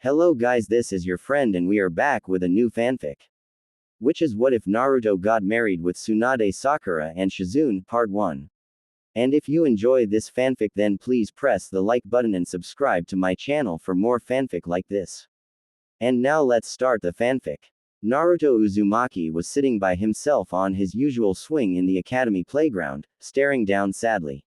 Hello guys, this is your friend and we are back with a new fanfic. Which is What If Naruto Got Married with Tsunade Sakura and Shizune, Part 1. And if you enjoy this fanfic then please press the like button and subscribe to my channel for more fanfic like this. And now let's start the fanfic. Naruto Uzumaki was sitting by himself on his usual swing in the academy playground, staring down sadly.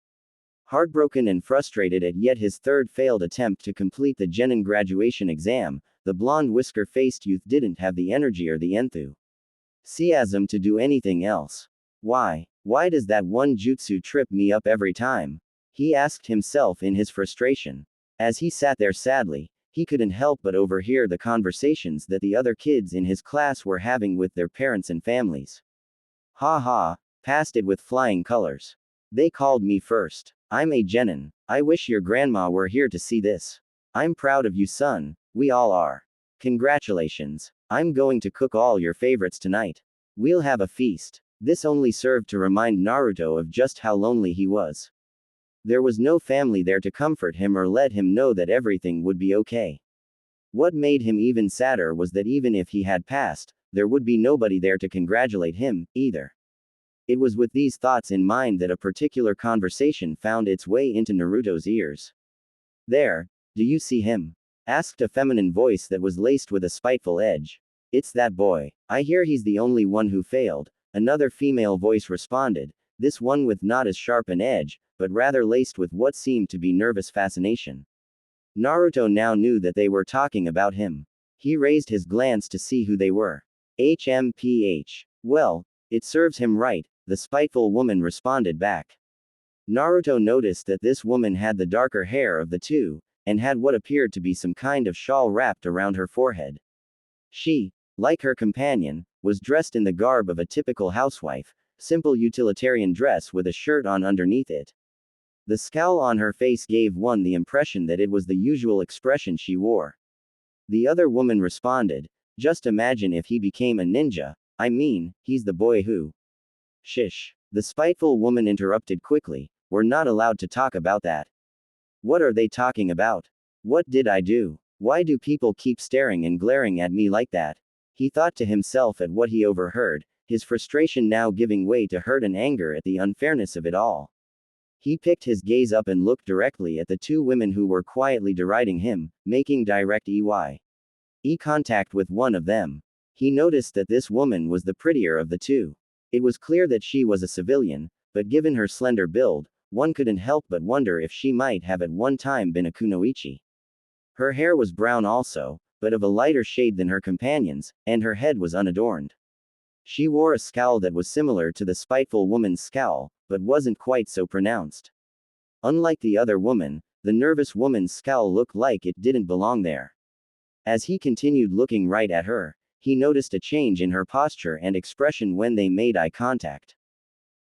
Heartbroken and frustrated at yet his third failed attempt to complete the genin graduation exam, the blonde whisker-faced youth didn't have the energy or the enthusiasm to do anything else. Why does that one jutsu trip me up every time? He asked himself in his frustration. As he sat there sadly, he couldn't help but overhear the conversations that the other kids in his class were having with their parents and families. Ha ha, passed it with flying colors. They called me first. I'm a genin. I wish your grandma were here to see this. I'm proud of you, son. We all are. Congratulations. I'm going to cook all your favorites tonight. We'll have a feast. This only served to remind Naruto of just how lonely he was. There was no family there to comfort him or let him know that everything would be okay. What made him even sadder was that even if he had passed, there would be nobody there to congratulate him, either. It was with these thoughts in mind that a particular conversation found its way into Naruto's ears. There, do you see him? Asked a feminine voice that was laced with a spiteful edge. It's that boy. I hear he's the only one who failed, another female voice responded, this one with not as sharp an edge, but rather laced with what seemed to be nervous fascination. Naruto now knew that they were talking about him. He raised his glance to see who they were. HMPH. Well, it serves him right, the spiteful woman responded back. Naruto noticed that this woman had the darker hair of the two, and had what appeared to be some kind of shawl wrapped around her forehead. She, like her companion, was dressed in the garb of a typical housewife, simple utilitarian dress with a shirt on underneath it. The scowl on her face gave one the impression that it was the usual expression she wore. The other woman responded, just imagine if he became a ninja, I mean, he's the boy who. Shish. The spiteful woman interrupted quickly, we're not allowed to talk about that. What are they talking about? What did I do? Why do people keep staring and glaring at me like that? He thought to himself at what he overheard, his frustration now giving way to hurt and anger at the unfairness of it all. He picked his gaze up and looked directly at the two women who were quietly deriding him, making direct eye contact with one of them. He noticed that this woman was the prettier of the two. It was clear that she was a civilian, but given her slender build, one couldn't help but wonder if she might have at one time been a kunoichi. Her hair was brown also, but of a lighter shade than her companions, and her head was unadorned. She wore a scowl that was similar to the spiteful woman's scowl, but wasn't quite so pronounced. Unlike the other woman, the nervous woman's scowl looked like it didn't belong there. As he continued looking right at her, he noticed a change in her posture and expression when they made eye contact.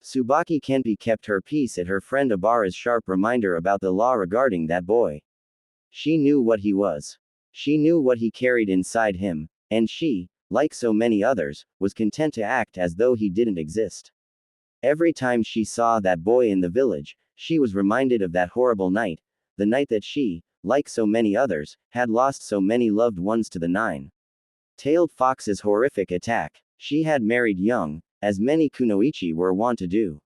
Tsubaki Kenpi kept her peace at her friend Abara's sharp reminder about the law regarding that boy. She knew what he was. She knew what he carried inside him, and she, like so many others, was content to act as though he didn't exist. Every time she saw that boy in the village, she was reminded of that horrible night, the night that she, like so many others, had lost so many loved ones to the nine-tailed fox's horrific attack. She had married young, as many kunoichi were wont to do.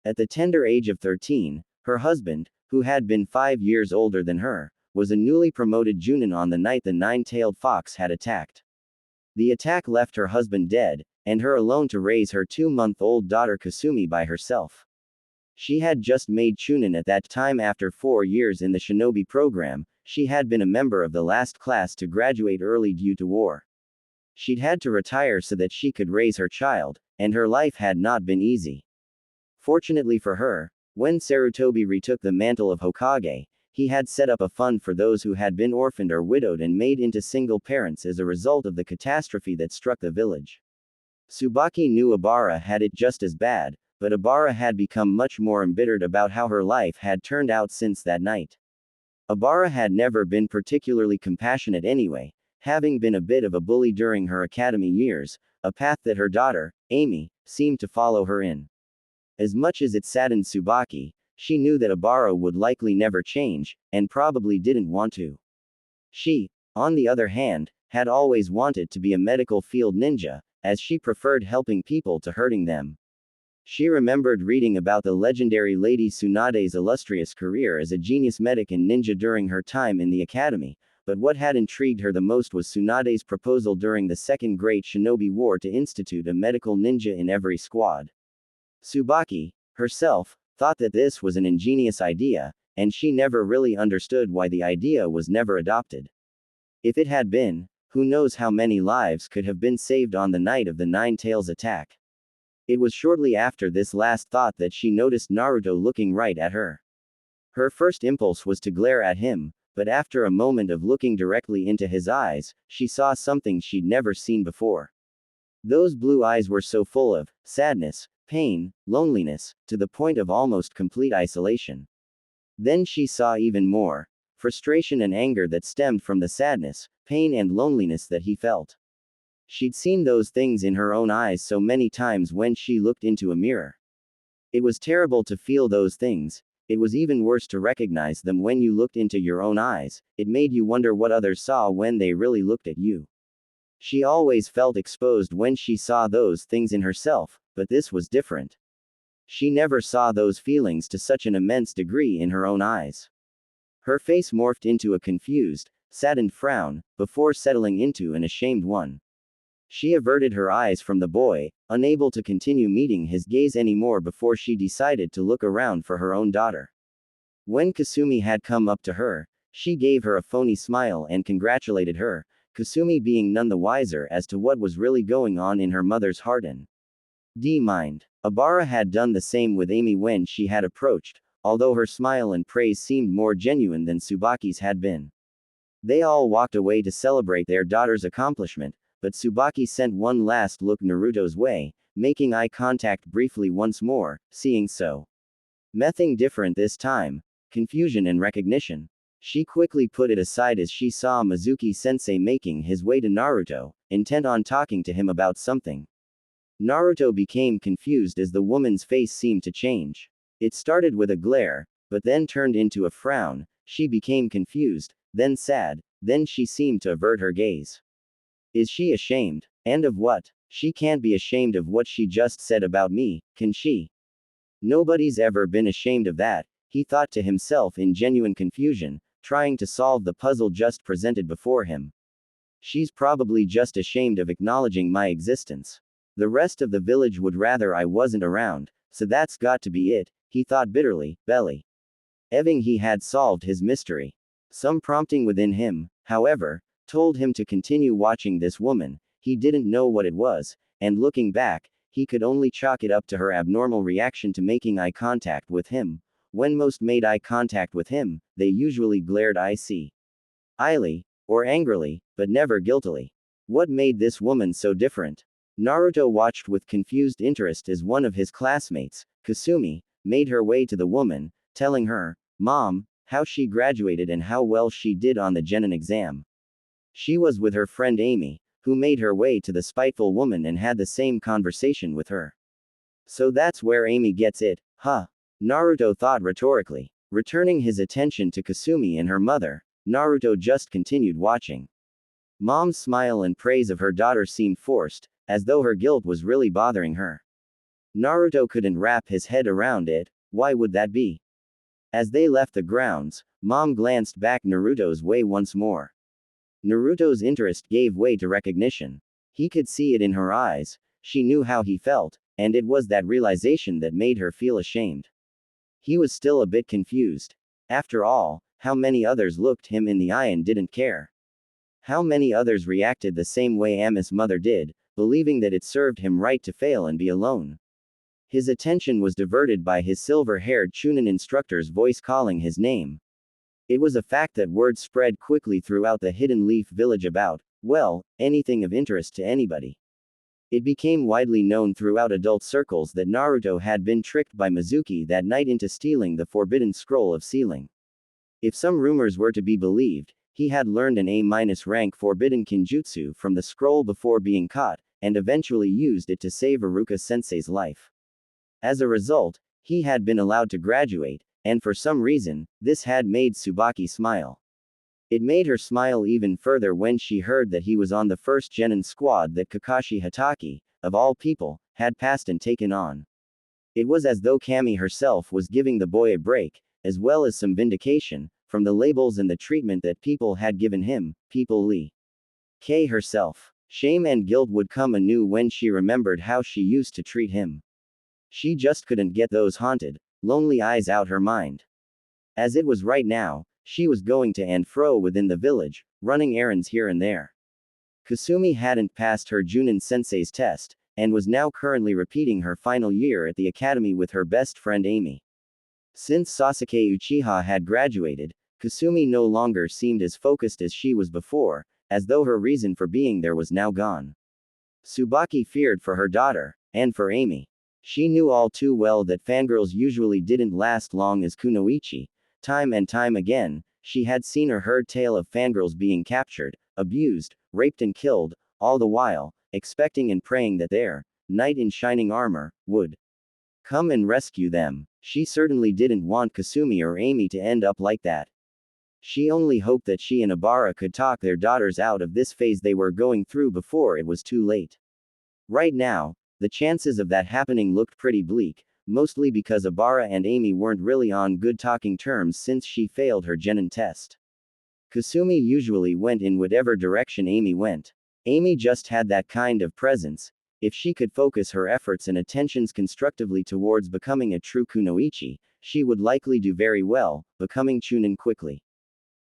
At the tender age of 13, her husband, who had been 5 years older than her, was a newly promoted junin on the night the nine-tailed fox had attacked. The attack left her husband dead, and her alone to raise her 2-month-old daughter Kasumi by herself. She had just made chunin at that time after 4 years in the shinobi program. She had been a member of the last class to graduate early due to war. She'd had to retire so that she could raise her child, and her life had not been easy. Fortunately for her, when Sarutobi retook the mantle of Hokage, he had set up a fund for those who had been orphaned or widowed and made into single parents as a result of the catastrophe that struck the village. Tsubaki knew Abara had it just as bad, but Abara had become much more embittered about how her life had turned out since that night. Abara had never been particularly compassionate anyway, having been a bit of a bully during her academy years, a path that her daughter, Amy, seemed to follow her in. As much as it saddened Tsubaki, she knew that Abara would likely never change, and probably didn't want to. She on the other hand, had always wanted to be a medical field ninja, as she preferred helping people to hurting them. She remembered reading about the legendary Lady Tsunade's illustrious career as a genius medic and ninja during her time in the academy, but what had intrigued her the most was Tsunade's proposal during the Second Great Shinobi War to institute a medical ninja in every squad. Tsubaki, herself, thought that this was an ingenious idea, and she never really understood why the idea was never adopted. If it had been, who knows how many lives could have been saved on the night of the Nine Tails attack. It was shortly after this last thought that she noticed Naruto looking right at her. Her first impulse was to glare at him, but after a moment of looking directly into his eyes, she saw something she'd never seen before. Those blue eyes were so full of sadness, pain, loneliness, to the point of almost complete isolation. Then she saw even more frustration and anger that stemmed from the sadness, pain, and loneliness that he felt. She'd seen those things in her own eyes so many times when she looked into a mirror. It was terrible to feel those things. It was even worse to recognize them when you looked into your own eyes. It made you wonder what others saw when they really looked at you. She always felt exposed when she saw those things in herself, but this was different. She never saw those feelings to such an immense degree in her own eyes. Her face morphed into a confused, saddened frown, before settling into an ashamed one. She averted her eyes from the boy, unable to continue meeting his gaze anymore before she decided to look around for her own daughter. When Kasumi had come up to her, she gave her a phony smile and congratulated her, Kasumi being none the wiser as to what was really going on in her mother's heart and mind. Abara had done the same with Amy when she had approached, although her smile and praise seemed more genuine than Tsubaki's had been. They all walked away to celebrate their daughter's accomplishment, but Tsubaki sent one last look Naruto's way, making eye contact briefly once more, seeing so nothing different this time, confusion and recognition. She quickly put it aside as she saw Mizuki-sensei making his way to Naruto, intent on talking to him about something. Naruto became confused as the woman's face seemed to change. It started with a glare, but then turned into a frown. She became confused, then sad, then she seemed to avert her gaze. Is she ashamed? And of what? She can't be ashamed of what she just said about me, can she? Nobody's ever been ashamed of that, he thought to himself in genuine confusion, trying to solve the puzzle just presented before him. She's probably just ashamed of acknowledging my existence. The rest of the village would rather I wasn't around, so that's got to be it, he thought bitterly, belly. Eving he had solved his mystery. Some prompting within him, however, told him to continue watching this woman. He didn't know what it was, and looking back, he could only chalk it up to her abnormal reaction to making eye contact with him. When most made eye contact with him, they usually glared eyely, or angrily, but never guiltily. What made this woman so different? Naruto watched with confused interest as one of his classmates, Kasumi, made her way to the woman, telling her, "Mom, how she graduated and how well she did on the Genin exam." She was with her friend Amy, who made her way to the spiteful woman and had the same conversation with her. So that's where Amy gets it, huh? Naruto thought rhetorically. Returning his attention to Kasumi and her mother, Naruto just continued watching. Mom's smile and praise of her daughter seemed forced, as though her guilt was really bothering her. Naruto couldn't wrap his head around it. Why would that be? As they left the grounds, Mom glanced back Naruto's way once more. Naruto's interest gave way to recognition. He could see it in her eyes. She knew how he felt, and it was that realization that made her feel ashamed. He was still a bit confused. After all, how many others looked him in the eye and didn't care? How many others reacted the same way Ami's mother did, believing that it served him right to fail and be alone? His attention was diverted by his silver-haired Chunin instructor's voice calling his name. It was a fact that word spread quickly throughout the Hidden Leaf village about, well, anything of interest to anybody. It became widely known throughout adult circles that Naruto had been tricked by Mizuki that night into stealing the forbidden scroll of sealing. If some rumors were to be believed, he had learned an A-rank forbidden kinjutsu from the scroll before being caught, and eventually used it to save Iruka-sensei's life. As a result, he had been allowed to graduate, and for some reason, this had made Tsubaki smile. It made her smile even further when she heard that he was on the first genin squad that Kakashi Hatake, of all people, had passed and taken on. It was as though Kami herself was giving the boy a break, as well as some vindication, from the labels and the treatment that people had given him, people Lee. K herself. Shame and guilt would come anew when she remembered how she used to treat him. She just couldn't get those haunted, lonely eyes out her mind. As it was right now, she was going to and fro within the village, running errands here and there. Kasumi hadn't passed her Junin sensei's test, and was now currently repeating her final year at the academy with her best friend Amy. Since Sasuke Uchiha had graduated, Kasumi no longer seemed as focused as she was before, as though her reason for being there was now gone. Tsubaki feared for her daughter, and for Amy. She knew all too well that fangirls usually didn't last long as kunoichi. Time and time again, she had seen or heard tale of fangirls being captured, abused, raped and killed, all the while, expecting and praying that their knight in shining armor would come and rescue them. She certainly didn't want Kasumi or Amy to end up like that. She only hoped that she and Abara could talk their daughters out of this phase they were going through before it was too late. Right now, the chances of that happening looked pretty bleak, mostly because Abara and Amy weren't really on good talking terms since she failed her genin test. Kasumi usually went in whatever direction Amy went. Amy just had that kind of presence. If she could focus her efforts and attentions constructively towards becoming a true kunoichi, she would likely do very well, becoming chunin quickly.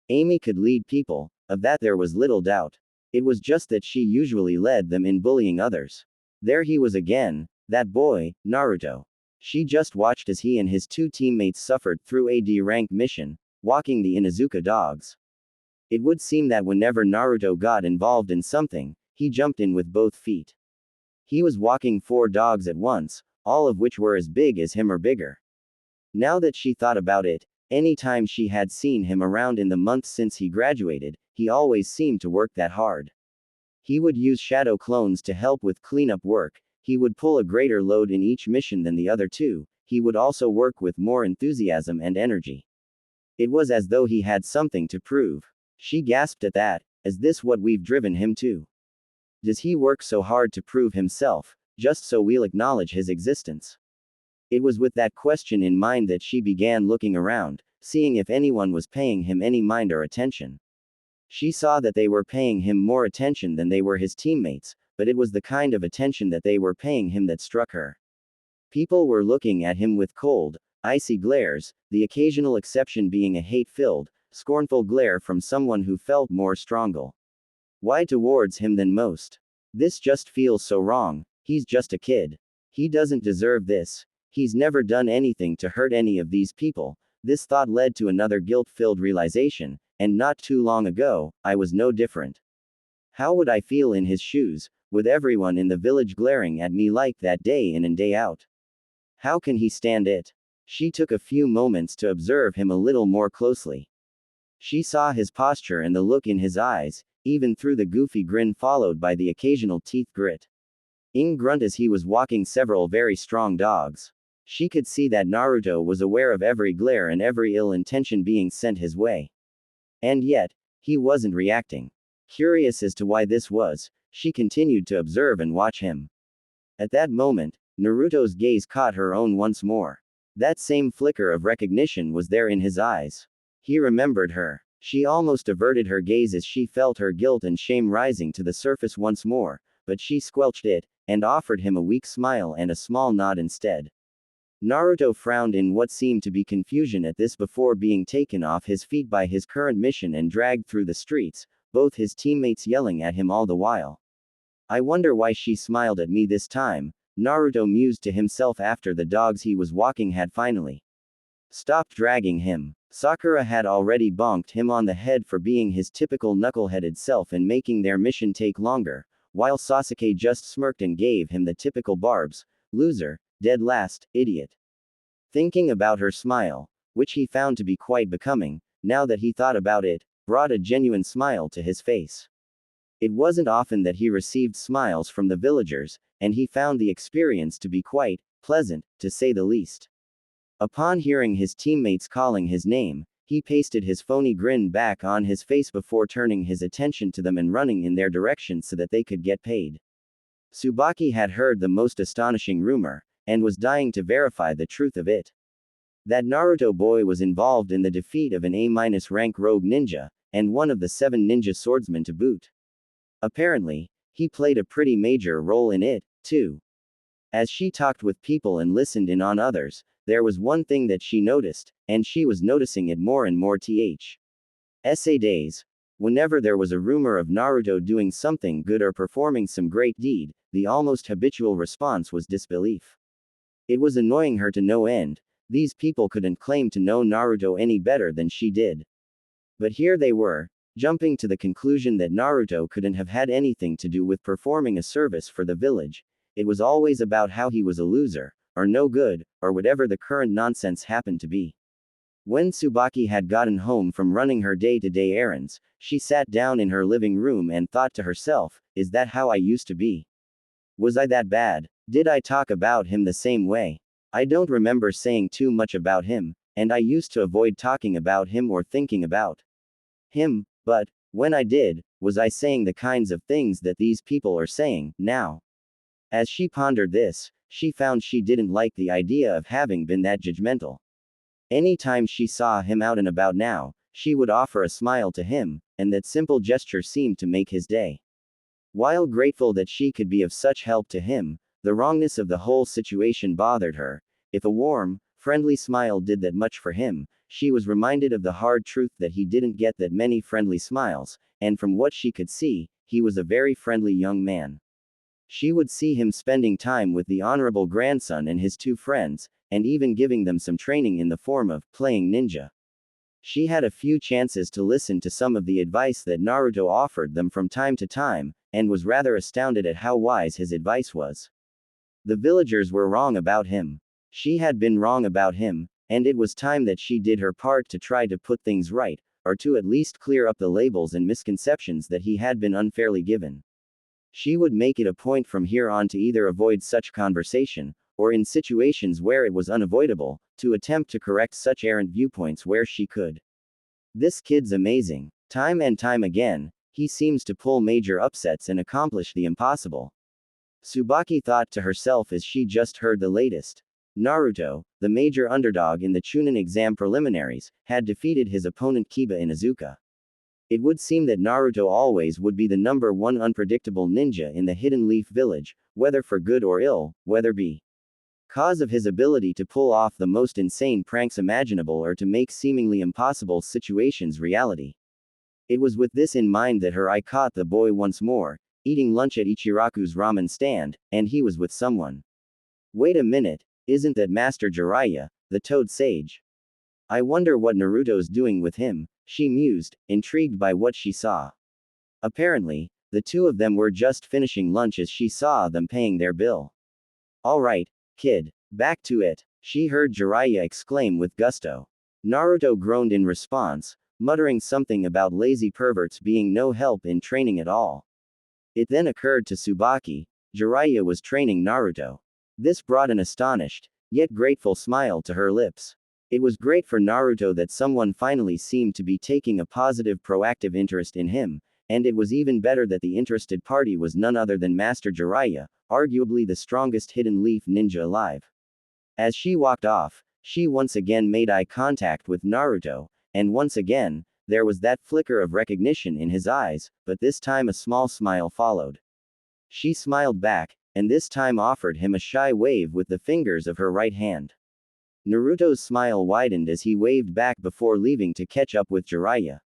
Amy could lead people, of that there was little doubt. It was just that she usually led them in bullying others. There he was again, that boy, Naruto. She just watched as he and his two teammates suffered through a D-rank mission, walking the Inuzuka dogs. It would seem that whenever Naruto got involved in something, he jumped in with both feet. He was walking 4 dogs at once, all of which were as big as him or bigger. Now that she thought about it, any time she had seen him around in the months since he graduated, he always seemed to work that hard. He would use shadow clones to help with cleanup work. He would pull a greater load in each mission than the other two. He would also work with more enthusiasm and energy. It was as though he had something to prove. She gasped at that. Is this what we've driven him to? Does he work so hard to prove himself, just so we'll acknowledge his existence? It was with that question in mind that she began looking around, seeing if anyone was paying him any mind or attention. She saw that they were paying him more attention than they were his teammates, but it was the kind of attention that they were paying him that struck her. People were looking at him with cold, icy glares, the occasional exception being a hate-filled, scornful glare from someone who felt more stronger. Why towards him than most? This just feels so wrong. He's just a kid. He doesn't deserve this. He's never done anything to hurt any of these people. This thought led to another guilt-filled realization, and not too long ago, I was no different. How would I feel in his shoes, with everyone in the village glaring at me like that day in and day out? How can he stand it? She took a few moments to observe him a little more closely. She saw his posture and the look in his eyes, even through the goofy grin followed by the occasional teeth grit. Ing grunt as he was walking several very strong dogs. She could see that Naruto was aware of every glare and every ill intention being sent his way. And yet, he wasn't reacting. Curious as to why this was, she continued to observe and watch him. At that moment, Naruto's gaze caught her own once more. That same flicker of recognition was there in his eyes. He remembered her. She almost averted her gaze as she felt her guilt and shame rising to the surface once more, but she squelched it, and offered him a weak smile and a small nod instead. Naruto frowned in what seemed to be confusion at this before being taken off his feet by his current mission and dragged through the streets, both his teammates yelling at him all the while. I wonder why she smiled at me this time, Naruto mused to himself after the dogs he was walking had finally stopped dragging him. Sakura had already bonked him on the head for being his typical knuckleheaded self and making their mission take longer, while Sasuke just smirked and gave him the typical barbs, loser, dead last, idiot. Thinking about her smile, which he found to be quite becoming, now that he thought about it, brought a genuine smile to his face. It wasn't often that he received smiles from the villagers, and he found the experience to be quite pleasant, to say the least. Upon hearing his teammates calling his name, he pasted his phony grin back on his face before turning his attention to them and running in their direction so that they could get paid. Tsubaki had heard the most astonishing rumor, and was dying to verify the truth of it. That Naruto boy was involved in the defeat of an A-rank rogue ninja, and one of the 7 ninja swordsmen to boot. Apparently, he played a pretty major role in it, too. As she talked with people and listened in on others, there was one thing that she noticed, and she was noticing it more and more days. Whenever there was a rumor of Naruto doing something good or performing some great deed, the almost habitual response was disbelief. It was annoying her to no end. These people couldn't claim to know Naruto any better than she did. But here they were, jumping to the conclusion that Naruto couldn't have had anything to do with performing a service for the village. It was always about how he was a loser, or no good, or whatever the current nonsense happened to be. When Tsubaki had gotten home from running her day-to-day errands, she sat down in her living room and thought to herself, is that how I used to be? Was I that bad? Did I talk about him the same way? I don't remember saying too much about him, and I used to avoid talking about him or thinking about him, but, when I did, was I saying the kinds of things that these people are saying now? As she pondered this, she found she didn't like the idea of having been that judgmental. Any time she saw him out and about now, she would offer a smile to him, and that simple gesture seemed to make his day. While grateful that she could be of such help to him, the wrongness of the whole situation bothered her. If a warm, friendly smile did that much for him, she was reminded of the hard truth that he didn't get that many friendly smiles, and from what she could see, he was a very friendly young man. She would see him spending time with the honorable grandson and his 2 friends, and even giving them some training in the form of playing ninja. She had a few chances to listen to some of the advice that Naruto offered them from time to time, and was rather astounded at how wise his advice was. The villagers were wrong about him. She had been wrong about him, and it was time that she did her part to try to put things right, or to at least clear up the labels and misconceptions that he had been unfairly given. She would make it a point from here on to either avoid such conversation, or in situations where it was unavoidable, to attempt to correct such errant viewpoints where she could. This kid's amazing. Time and time again, he seems to pull major upsets and accomplish the impossible. Tsubaki thought to herself as she just heard the latest. Naruto, the major underdog in the Chunin exam preliminaries, had defeated his opponent Kiba Inuzuka. It would seem that Naruto always would be the number 1 unpredictable ninja in the Hidden Leaf Village, whether for good or ill, whether because of his ability to pull off the most insane pranks imaginable or to make seemingly impossible situations reality. It was with this in mind that her eye caught the boy once more, eating lunch at Ichiraku's ramen stand, and he was with someone. Wait a minute, isn't that Master Jiraiya, the Toad Sage? I wonder what Naruto's doing with him, she mused, intrigued by what she saw. Apparently, the 2 of them were just finishing lunch as she saw them paying their bill. All right, kid, back to it, she heard Jiraiya exclaim with gusto. Naruto groaned in response, muttering something about lazy perverts being no help in training at all. It then occurred to Tsubaki, Jiraiya was training Naruto. This brought an astonished, yet grateful smile to her lips. It was great for Naruto that someone finally seemed to be taking a positive proactive interest in him, and it was even better that the interested party was none other than Master Jiraiya, arguably the strongest hidden leaf ninja alive. As she walked off, she once again made eye contact with Naruto, and once again, there was that flicker of recognition in his eyes, but this time a small smile followed. She smiled back, and this time offered him a shy wave with the fingers of her right hand. Naruto's smile widened as he waved back before leaving to catch up with Jiraiya.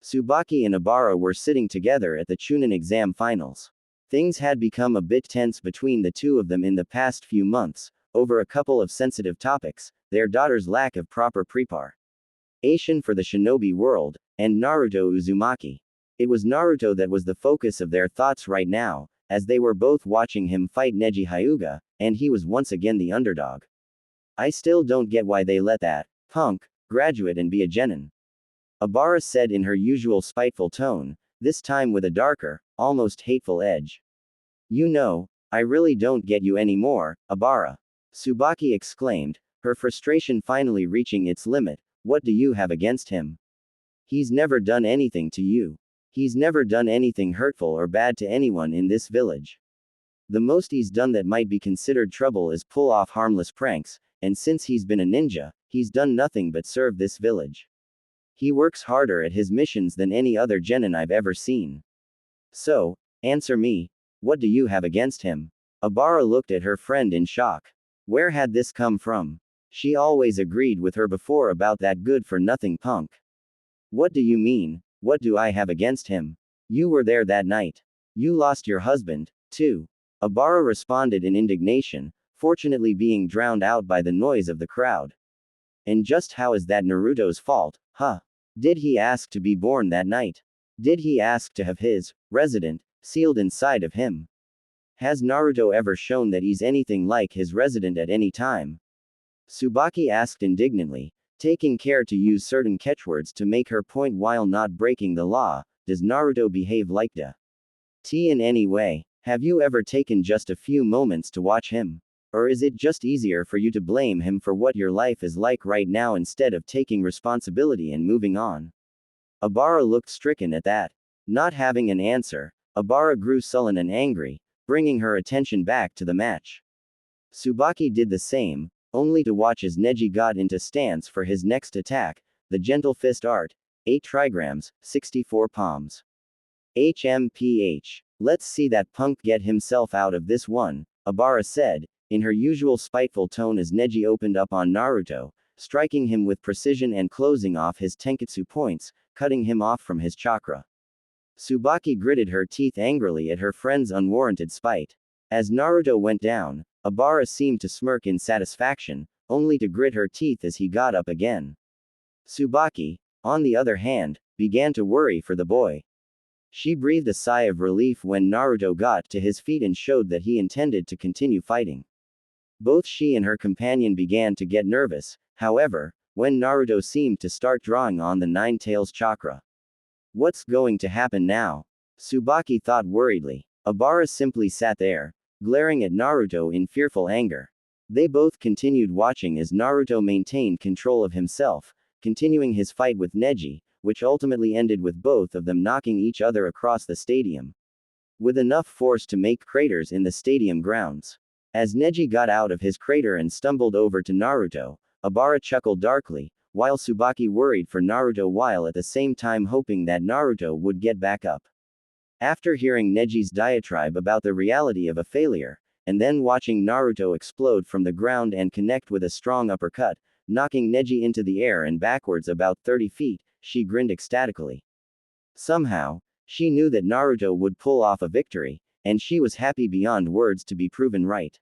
Tsubaki and Obara were sitting together at the Chunin exam finals. Things had become a bit tense between the 2 of them in the past few months, over a couple of sensitive topics, their daughter's lack of proper preparation for the shinobi world, and Naruto Uzumaki. It was Naruto that was the focus of their thoughts right now, as they were both watching him fight Neji Hyuga, and he was once again the underdog. I still don't get why they let that punk graduate and be a genin. Obara said in her usual spiteful tone, this time with a darker, almost hateful edge. You know, I really don't get you anymore, Obara. Tsubaki exclaimed, her frustration finally reaching its limit. What do you have against him? He's never done anything to you. He's never done anything hurtful or bad to anyone in this village. The most he's done that might be considered trouble is pull off harmless pranks, and since he's been a ninja, he's done nothing but serve this village. He works harder at his missions than any other genin I've ever seen. So, answer me, what do you have against him? Abara looked at her friend in shock. Where had this come from? She always agreed with her before about that good-for-nothing punk. What do you mean, what do I have against him? You were there that night. You lost your husband, too. Abara responded in indignation, fortunately being drowned out by the noise of the crowd. And just how is that Naruto's fault, huh? Did he ask to be born that night? Did he ask to have his resident sealed inside of him? Has Naruto ever shown that he's anything like his resident at any time? Tsubaki asked indignantly, taking care to use certain catchwords to make her point while not breaking the law. Does Naruto behave like the T in any way? Have you ever taken just a few moments to watch him? Or is it just easier for you to blame him for what your life is like right now instead of taking responsibility and moving on? Abara looked stricken at that. Not having an answer, Abara grew sullen and angry, bringing her attention back to the match. Tsubaki did the same, only to watch as Neji got into stance for his next attack, the gentle fist art, 8 trigrams, 64 palms. HMPH. Let's see that punk get himself out of this one, Abara said, in her usual spiteful tone as Neji opened up on Naruto, striking him with precision and closing off his tenketsu points, cutting him off from his chakra. Tsubaki gritted her teeth angrily at her friend's unwarranted spite. As Naruto went down, Abara seemed to smirk in satisfaction, only to grit her teeth as he got up again. Tsubaki, on the other hand, began to worry for the boy. She breathed a sigh of relief when Naruto got to his feet and showed that he intended to continue fighting. Both she and her companion began to get nervous, however, when Naruto seemed to start drawing on the Nine Tails chakra. What's going to happen now? Tsubaki thought worriedly. Abara simply sat there, glaring at Naruto in fearful anger. They both continued watching as Naruto maintained control of himself, continuing his fight with Neji, which ultimately ended with both of them knocking each other across the stadium, with enough force to make craters in the stadium grounds. As Neji got out of his crater and stumbled over to Naruto, Abara chuckled darkly, while Tsubaki worried for Naruto while at the same time hoping that Naruto would get back up. After hearing Neji's diatribe about the reality of a failure, and then watching Naruto explode from the ground and connect with a strong uppercut, knocking Neji into the air and backwards about 30 feet, she grinned ecstatically. Somehow, she knew that Naruto would pull off a victory, and she was happy beyond words to be proven right.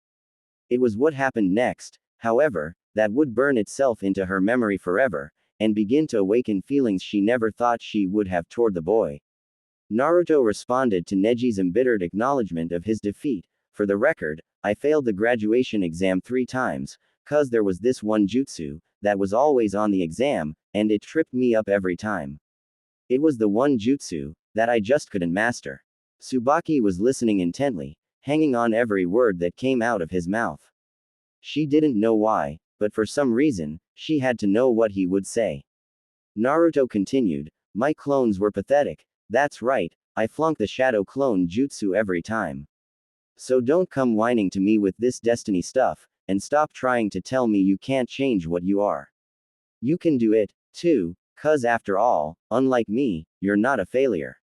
It was what happened next, however, that would burn itself into her memory forever, and begin to awaken feelings she never thought she would have toward the boy. Naruto responded to Neji's embittered acknowledgement of his defeat. For the record, I failed the graduation exam 3 times, cause there was this one jutsu that was always on the exam, and it tripped me up every time. It was the one jutsu that I just couldn't master. Tsubaki was listening intently, hanging on every word that came out of his mouth. She didn't know why, but for some reason, she had to know what he would say. Naruto continued, my clones were pathetic. That's right, I flunked the shadow clone jutsu every time. So don't come whining to me with this destiny stuff, and stop trying to tell me you can't change what you are. You can do it, too, cause after all, unlike me, you're not a failure.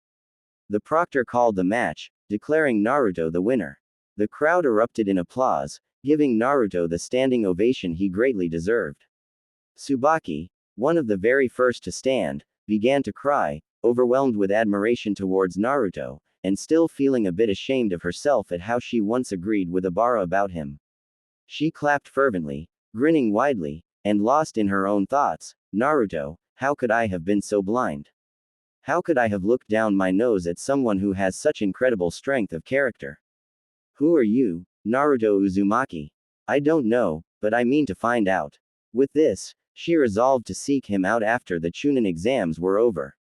The proctor called the match, declaring Naruto the winner. The crowd erupted in applause, giving Naruto the standing ovation he greatly deserved. Tsubaki, one of the very first to stand, began to cry, overwhelmed with admiration towards Naruto, and still feeling a bit ashamed of herself at how she once agreed with Abara about him. She clapped fervently, grinning widely, and lost in her own thoughts. Naruto, how could I have been so blind? How could I have looked down my nose at someone who has such incredible strength of character? Who are you, Naruto Uzumaki? I don't know, but I mean to find out. With this, she resolved to seek him out after the Chunin exams were over.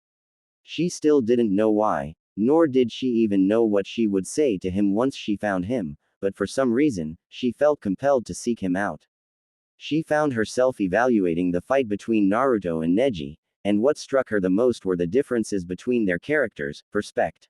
She still didn't know why, nor did she even know what she would say to him once she found him, but for some reason, she felt compelled to seek him out. She found herself evaluating the fight between Naruto and Neji, and what struck her the most were the differences between their characters, perspectives,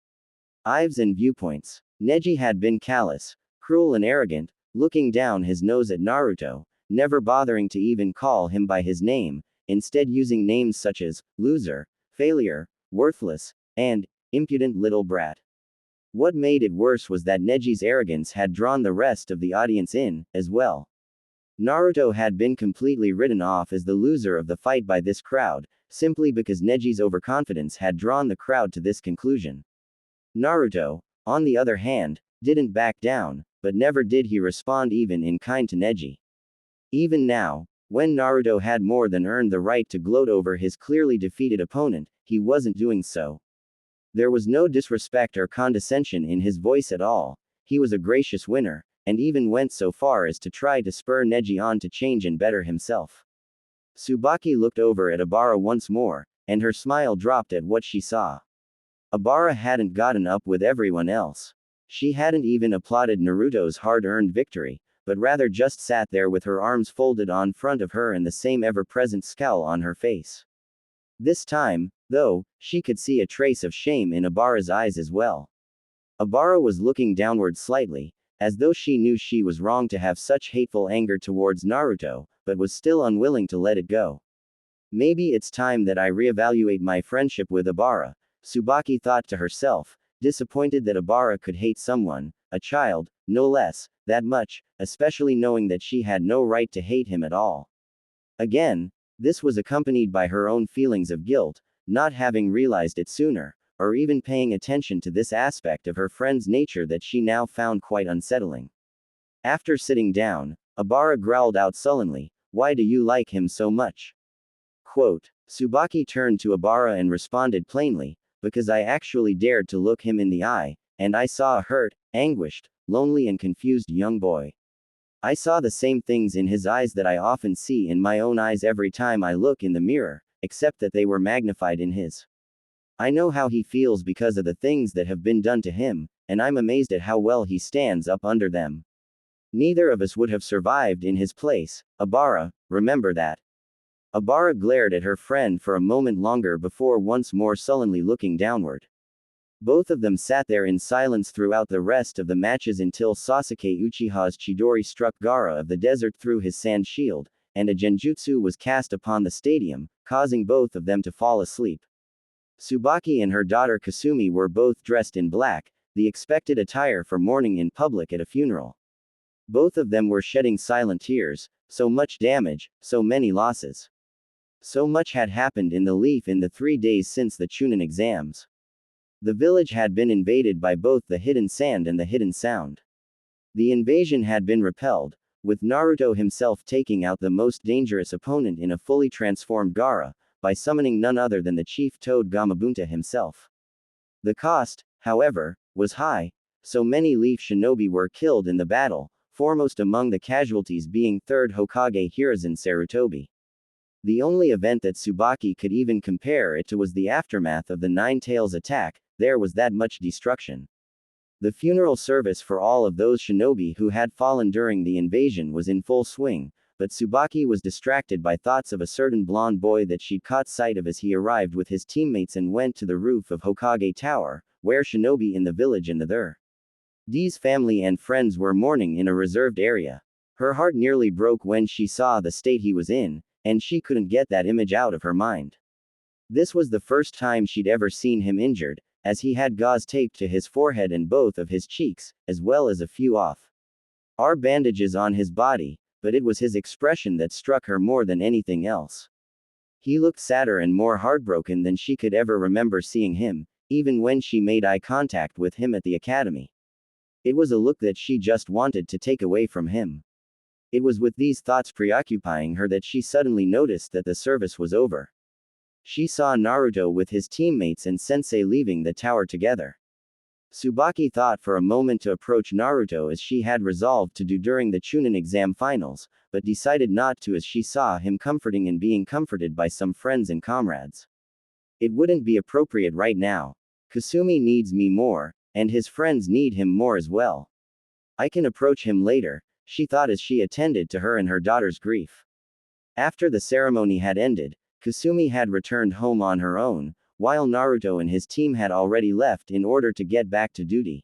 and viewpoints. Neji had been callous, cruel and arrogant, looking down his nose at Naruto, never bothering to even call him by his name, instead using names such as loser, failure, worthless, and impudent little brat. What made it worse was that Neji's arrogance had drawn the rest of the audience in, as well. Naruto had been completely written off as the loser of the fight by this crowd, simply because Neji's overconfidence had drawn the crowd to this conclusion. Naruto, on the other hand, didn't back down, but never did he respond even in kind to Neji. Even now, when Naruto had more than earned the right to gloat over his clearly defeated opponent, he wasn't doing so. There was no disrespect or condescension in his voice at all. He was a gracious winner, and even went so far as to try to spur Neji on to change and better himself. Tsubaki looked over at Obara once more, and her smile dropped at what she saw. Obara hadn't gotten up with everyone else. She hadn't even applauded Naruto's hard-earned victory, but rather just sat there with her arms folded on front of her and the same ever-present scowl on her face. This time, though, she could see a trace of shame in Obara's eyes as well. Obara was looking downward slightly, as though she knew she was wrong to have such hateful anger towards Naruto, but was still unwilling to let it go. Maybe it's time that I reevaluate my friendship with Obara, Tsubaki thought to herself, disappointed that Obara could hate someone, a child, no less, that much, especially knowing that she had no right to hate him at all. Again, this was accompanied by her own feelings of guilt, not having realized it sooner, or even paying attention to this aspect of her friend's nature that she now found quite unsettling. After sitting down, Obara growled out sullenly, "Why do you like him so much?" Quote. Tsubaki turned to Obara and responded plainly, "Because I actually dared to look him in the eye, and I saw a hurt, anguished, lonely and confused young boy. I saw the same things in his eyes that I often see in my own eyes every time I look in the mirror, except that they were magnified in his. I know how he feels because of the things that have been done to him, and I'm amazed at how well he stands up under them. Neither of us would have survived in his place, Obara, remember that." Obara glared at her friend for a moment longer before once more sullenly looking downward. Both of them sat there in silence throughout the rest of the matches until Sasuke Uchiha's Chidori struck Gaara of the desert through his sand shield, and a genjutsu was cast upon the stadium, causing both of them to fall asleep. Tsubaki and her daughter Kasumi were both dressed in black, the expected attire for mourning in public at a funeral. Both of them were shedding silent tears, so much damage, so many losses. So much had happened in the Leaf in the 3 days since the Chunin exams. The village had been invaded by both the Hidden Sand and the Hidden Sound. The invasion had been repelled, with Naruto himself taking out the most dangerous opponent in a fully transformed Gaara, by summoning none other than the chief Toad Gamabunta himself. The cost, however, was high, so many Leaf shinobi were killed in the battle, foremost among the casualties being 3rd Hokage Hiruzen Sarutobi. The only event that Tsubaki could even compare it to was the aftermath of the Nine Tails attack. There was that much destruction. The funeral service for all of those shinobi who had fallen during the invasion was in full swing, but Tsubaki was distracted by thoughts of a certain blonde boy that she'd caught sight of as he arrived with his teammates and went to the roof of Hokage Tower, where shinobi in the village and the D's family and friends were mourning in a reserved area. Her heart nearly broke when she saw the state he was in, and she couldn't get that image out of her mind. This was the first time she'd ever seen him injured, as he had gauze taped to his forehead and both of his cheeks, as well as a few bandages on his body, but it was his expression that struck her more than anything else. He looked sadder and more heartbroken than she could ever remember seeing him, even when she made eye contact with him at the academy. It was a look that she just wanted to take away from him. It was with these thoughts preoccupying her that she suddenly noticed that the service was over. She saw Naruto with his teammates and Sensei leaving the tower together. Tsubaki thought for a moment to approach Naruto as she had resolved to do during the Chunin exam finals, but decided not to as she saw him comforting and being comforted by some friends and comrades. It wouldn't be appropriate right now. Kasumi needs me more, and his friends need him more as well. I can approach him later, she thought as she attended to her and her daughter's grief. After the ceremony had ended, Kasumi had returned home on her own, while Naruto and his team had already left in order to get back to duty.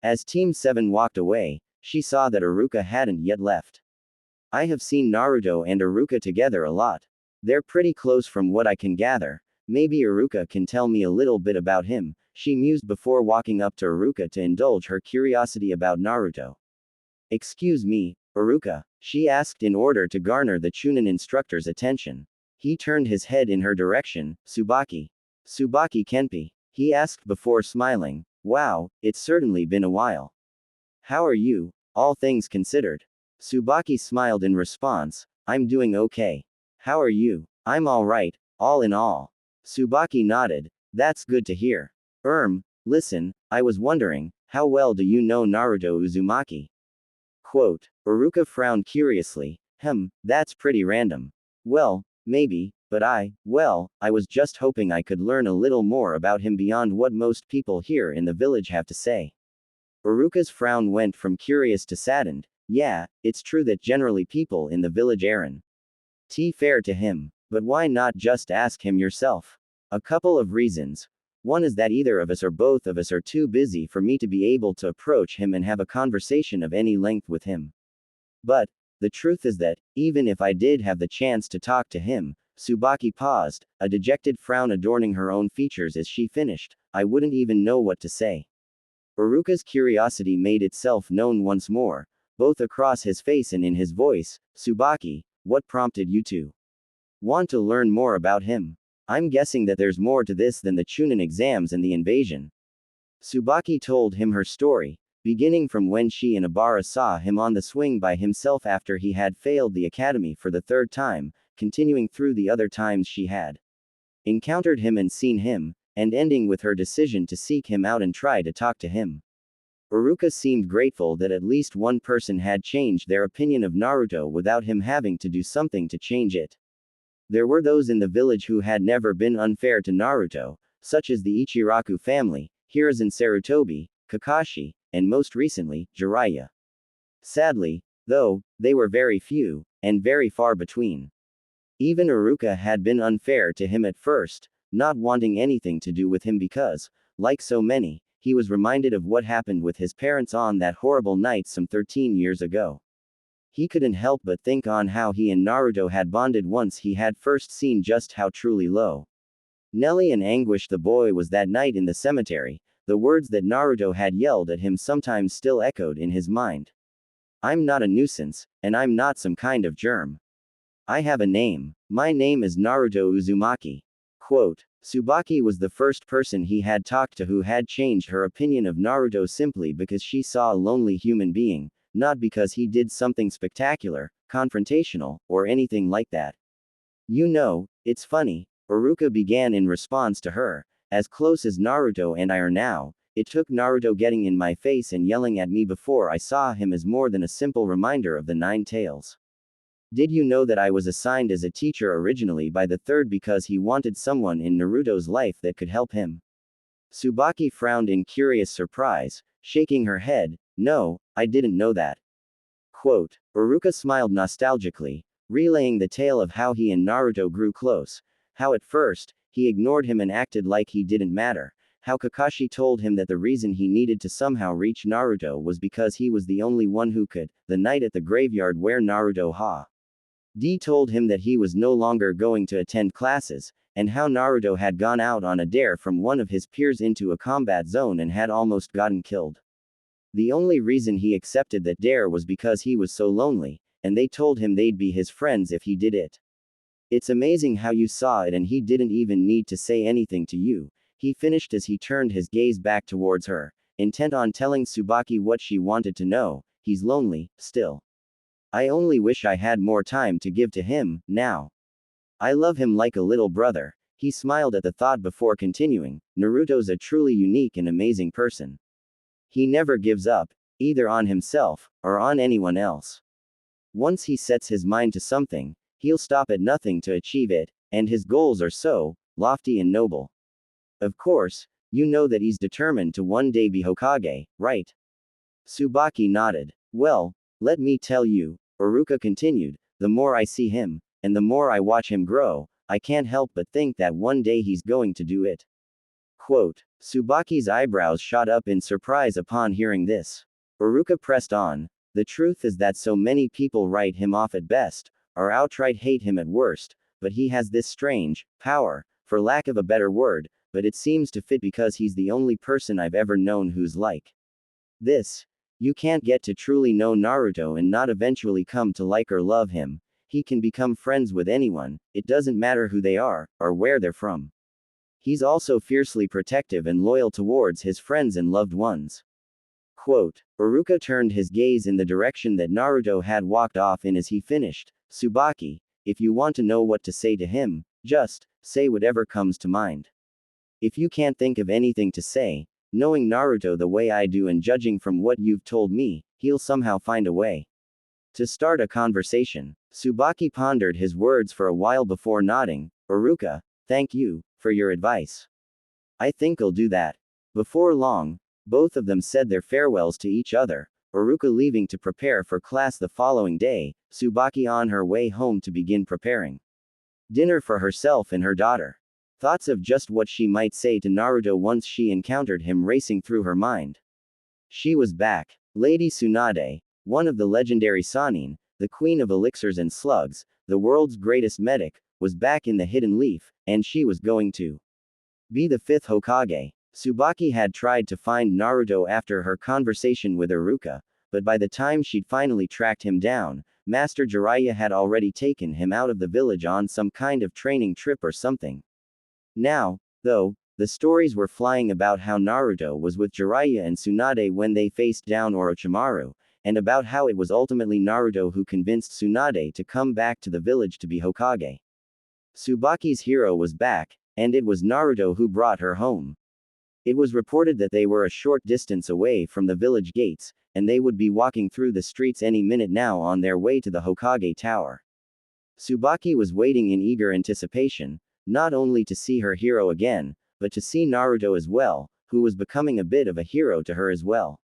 As Team 7 walked away, she saw that Iruka hadn't yet left. I have seen Naruto and Iruka together a lot. They're pretty close from what I can gather. Maybe Iruka can tell me a little bit about him, she mused before walking up to Iruka to indulge her curiosity about Naruto. Excuse me, Iruka, she asked in order to garner the Chunin instructor's attention. He turned his head in her direction. Tsubaki. Tsubaki Kenpi, he asked before smiling. Wow, it's certainly been a while. How are you, all things considered? Tsubaki smiled in response. I'm doing okay. How are you? I'm alright, all in all. Tsubaki nodded. That's good to hear. Listen, I was wondering, how well do you know Naruto Uzumaki? Quote. Iruka frowned curiously. That's pretty random. Well, maybe, but I was just hoping I could learn a little more about him beyond what most people here in the village have to say. Iruka's frown went from curious to saddened. Yeah, it's true that generally people in the village aren't fair to him, but why not just ask him yourself? A couple of reasons. One is that either of us or both of us are too busy for me to be able to approach him and have a conversation of any length with him. But, the truth is that, even if I did have the chance to talk to him, Tsubaki paused, a dejected frown adorning her own features as she finished, I wouldn't even know what to say. Iruka's curiosity made itself known once more, both across his face and in his voice. Tsubaki, what prompted you to want to learn more about him? I'm guessing that there's more to this than the Chunin exams and the invasion. Tsubaki told him her story, beginning from when she and Abara saw him on the swing by himself after he had failed the academy for the third time, continuing through the other times she had encountered him and seen him, and ending with her decision to seek him out and try to talk to him. Iruka seemed grateful that at least one person had changed their opinion of Naruto without him having to do something to change it. There were those in the village who had never been unfair to Naruto, such as the Ichiraku family, Hiruzen Sarutobi, Kakashi, and most recently, Jiraiya. Sadly, though, they were very few, and very far between. Even Iruka had been unfair to him at first, not wanting anything to do with him because, like so many, he was reminded of what happened with his parents on that horrible night some 13 years ago. He couldn't help but think on how he and Naruto had bonded once he had first seen just how truly low Nelly and anguished the boy was that night in the cemetery. The words that Naruto had yelled at him sometimes still echoed in his mind. I'm not a nuisance, and I'm not some kind of germ. I have a name. My name is Naruto Uzumaki. Quote. Tsubaki was the first person he had talked to who had changed her opinion of Naruto simply because she saw a lonely human being, not because he did something spectacular, confrontational, or anything like that. You know, it's funny, Iruka began in response to her. As close as Naruto and I are now, it took Naruto getting in my face and yelling at me before I saw him as more than a simple reminder of the Nine Tails. Did you know that I was assigned as a teacher originally by the third because he wanted someone in Naruto's life that could help him? Tsubaki frowned in curious surprise, shaking her head. No, I didn't know that. Quote. Iruka smiled nostalgically, relaying the tale of how he and Naruto grew close, how at first, he ignored him and acted like he didn't matter, how Kakashi told him that the reason he needed to somehow reach Naruto was because he was the only one who could, the night at the graveyard where Naruto told him that he was no longer going to attend classes, and how Naruto had gone out on a dare from one of his peers into a combat zone and had almost gotten killed. The only reason he accepted that dare was because he was so lonely, and they told him they'd be his friends if he did it. It's amazing how you saw it and he didn't even need to say anything to you, he finished as he turned his gaze back towards her, intent on telling Tsubaki what she wanted to know. He's lonely, still. I only wish I had more time to give to him, now. I love him like a little brother. He smiled at the thought before continuing. Naruto's a truly unique and amazing person. He never gives up, either on himself, or on anyone else. Once he sets his mind to something, he'll stop at nothing to achieve it, and his goals are so lofty and noble. Of course, you know that he's determined to one day be Hokage, right? Tsubaki nodded. Well, Let me tell you, Iruka continued, the more I see him, and the more I watch him grow, I can't help but think that one day he's going to do it. Quote. Tsubaki's eyebrows shot up in surprise upon hearing this. Iruka pressed on, the truth is that so many people write him off at best, or outright hate him at worst, but he has this strange power, for lack of a better word, but it seems to fit because he's the only person I've ever known who's like this. You can't get to truly know Naruto and not eventually come to like or love him. He can become friends with anyone, it doesn't matter who they are, or where they're from. He's also fiercely protective and loyal towards his friends and loved ones. Quote. Iruka turned his gaze in the direction that Naruto had walked off in as he finished, Tsubaki, if you want to know what to say to him, just say whatever comes to mind. If you can't think of anything to say, knowing Naruto the way I do and judging from what you've told me, he'll somehow find a way to start a conversation. Tsubaki pondered his words for a while before nodding. Iruka, thank you for your advice. I think I'll do that. Before long, both of them said their farewells to each other, Iruka leaving to prepare for class the following day, Tsubaki on her way home to begin preparing dinner for herself and her daughter. Thoughts of just what she might say to Naruto once she encountered him racing through her mind. She was back. Lady Tsunade, one of the legendary Sannin, the queen of elixirs and slugs, the world's greatest medic, was back in the Hidden Leaf, and she was going to be the fifth Hokage. Tsubaki had tried to find Naruto after her conversation with Iruka, but by the time she'd finally tracked him down, Master Jiraiya had already taken him out of the village on some kind of training trip or something. Now, though, the stories were flying about how Naruto was with Jiraiya and Tsunade when they faced down Orochimaru, and about how it was ultimately Naruto who convinced Tsunade to come back to the village to be Hokage. Tsubaki's hero was back, and it was Naruto who brought her home. It was reported that they were a short distance away from the village gates, and they would be walking through the streets any minute now on their way to the Hokage Tower. Tsubaki was waiting in eager anticipation, not only to see her hero again, but to see Naruto as well, who was becoming a bit of a hero to her as well.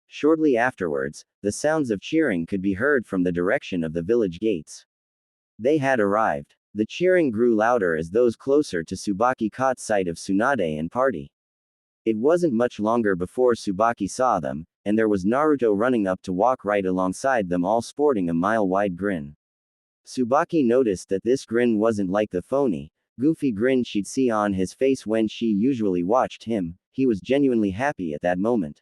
Shortly afterwards, the sounds of cheering could be heard from the direction of the village gates. They had arrived. The cheering grew louder as those closer to Tsubaki caught sight of Tsunade and party. It wasn't much longer before Tsubaki saw them, and there was Naruto running up to walk right alongside them, all sporting a mile-wide grin. Tsubaki noticed that this grin wasn't like the phony, goofy grin she'd see on his face when she usually watched him. He was genuinely happy at that moment.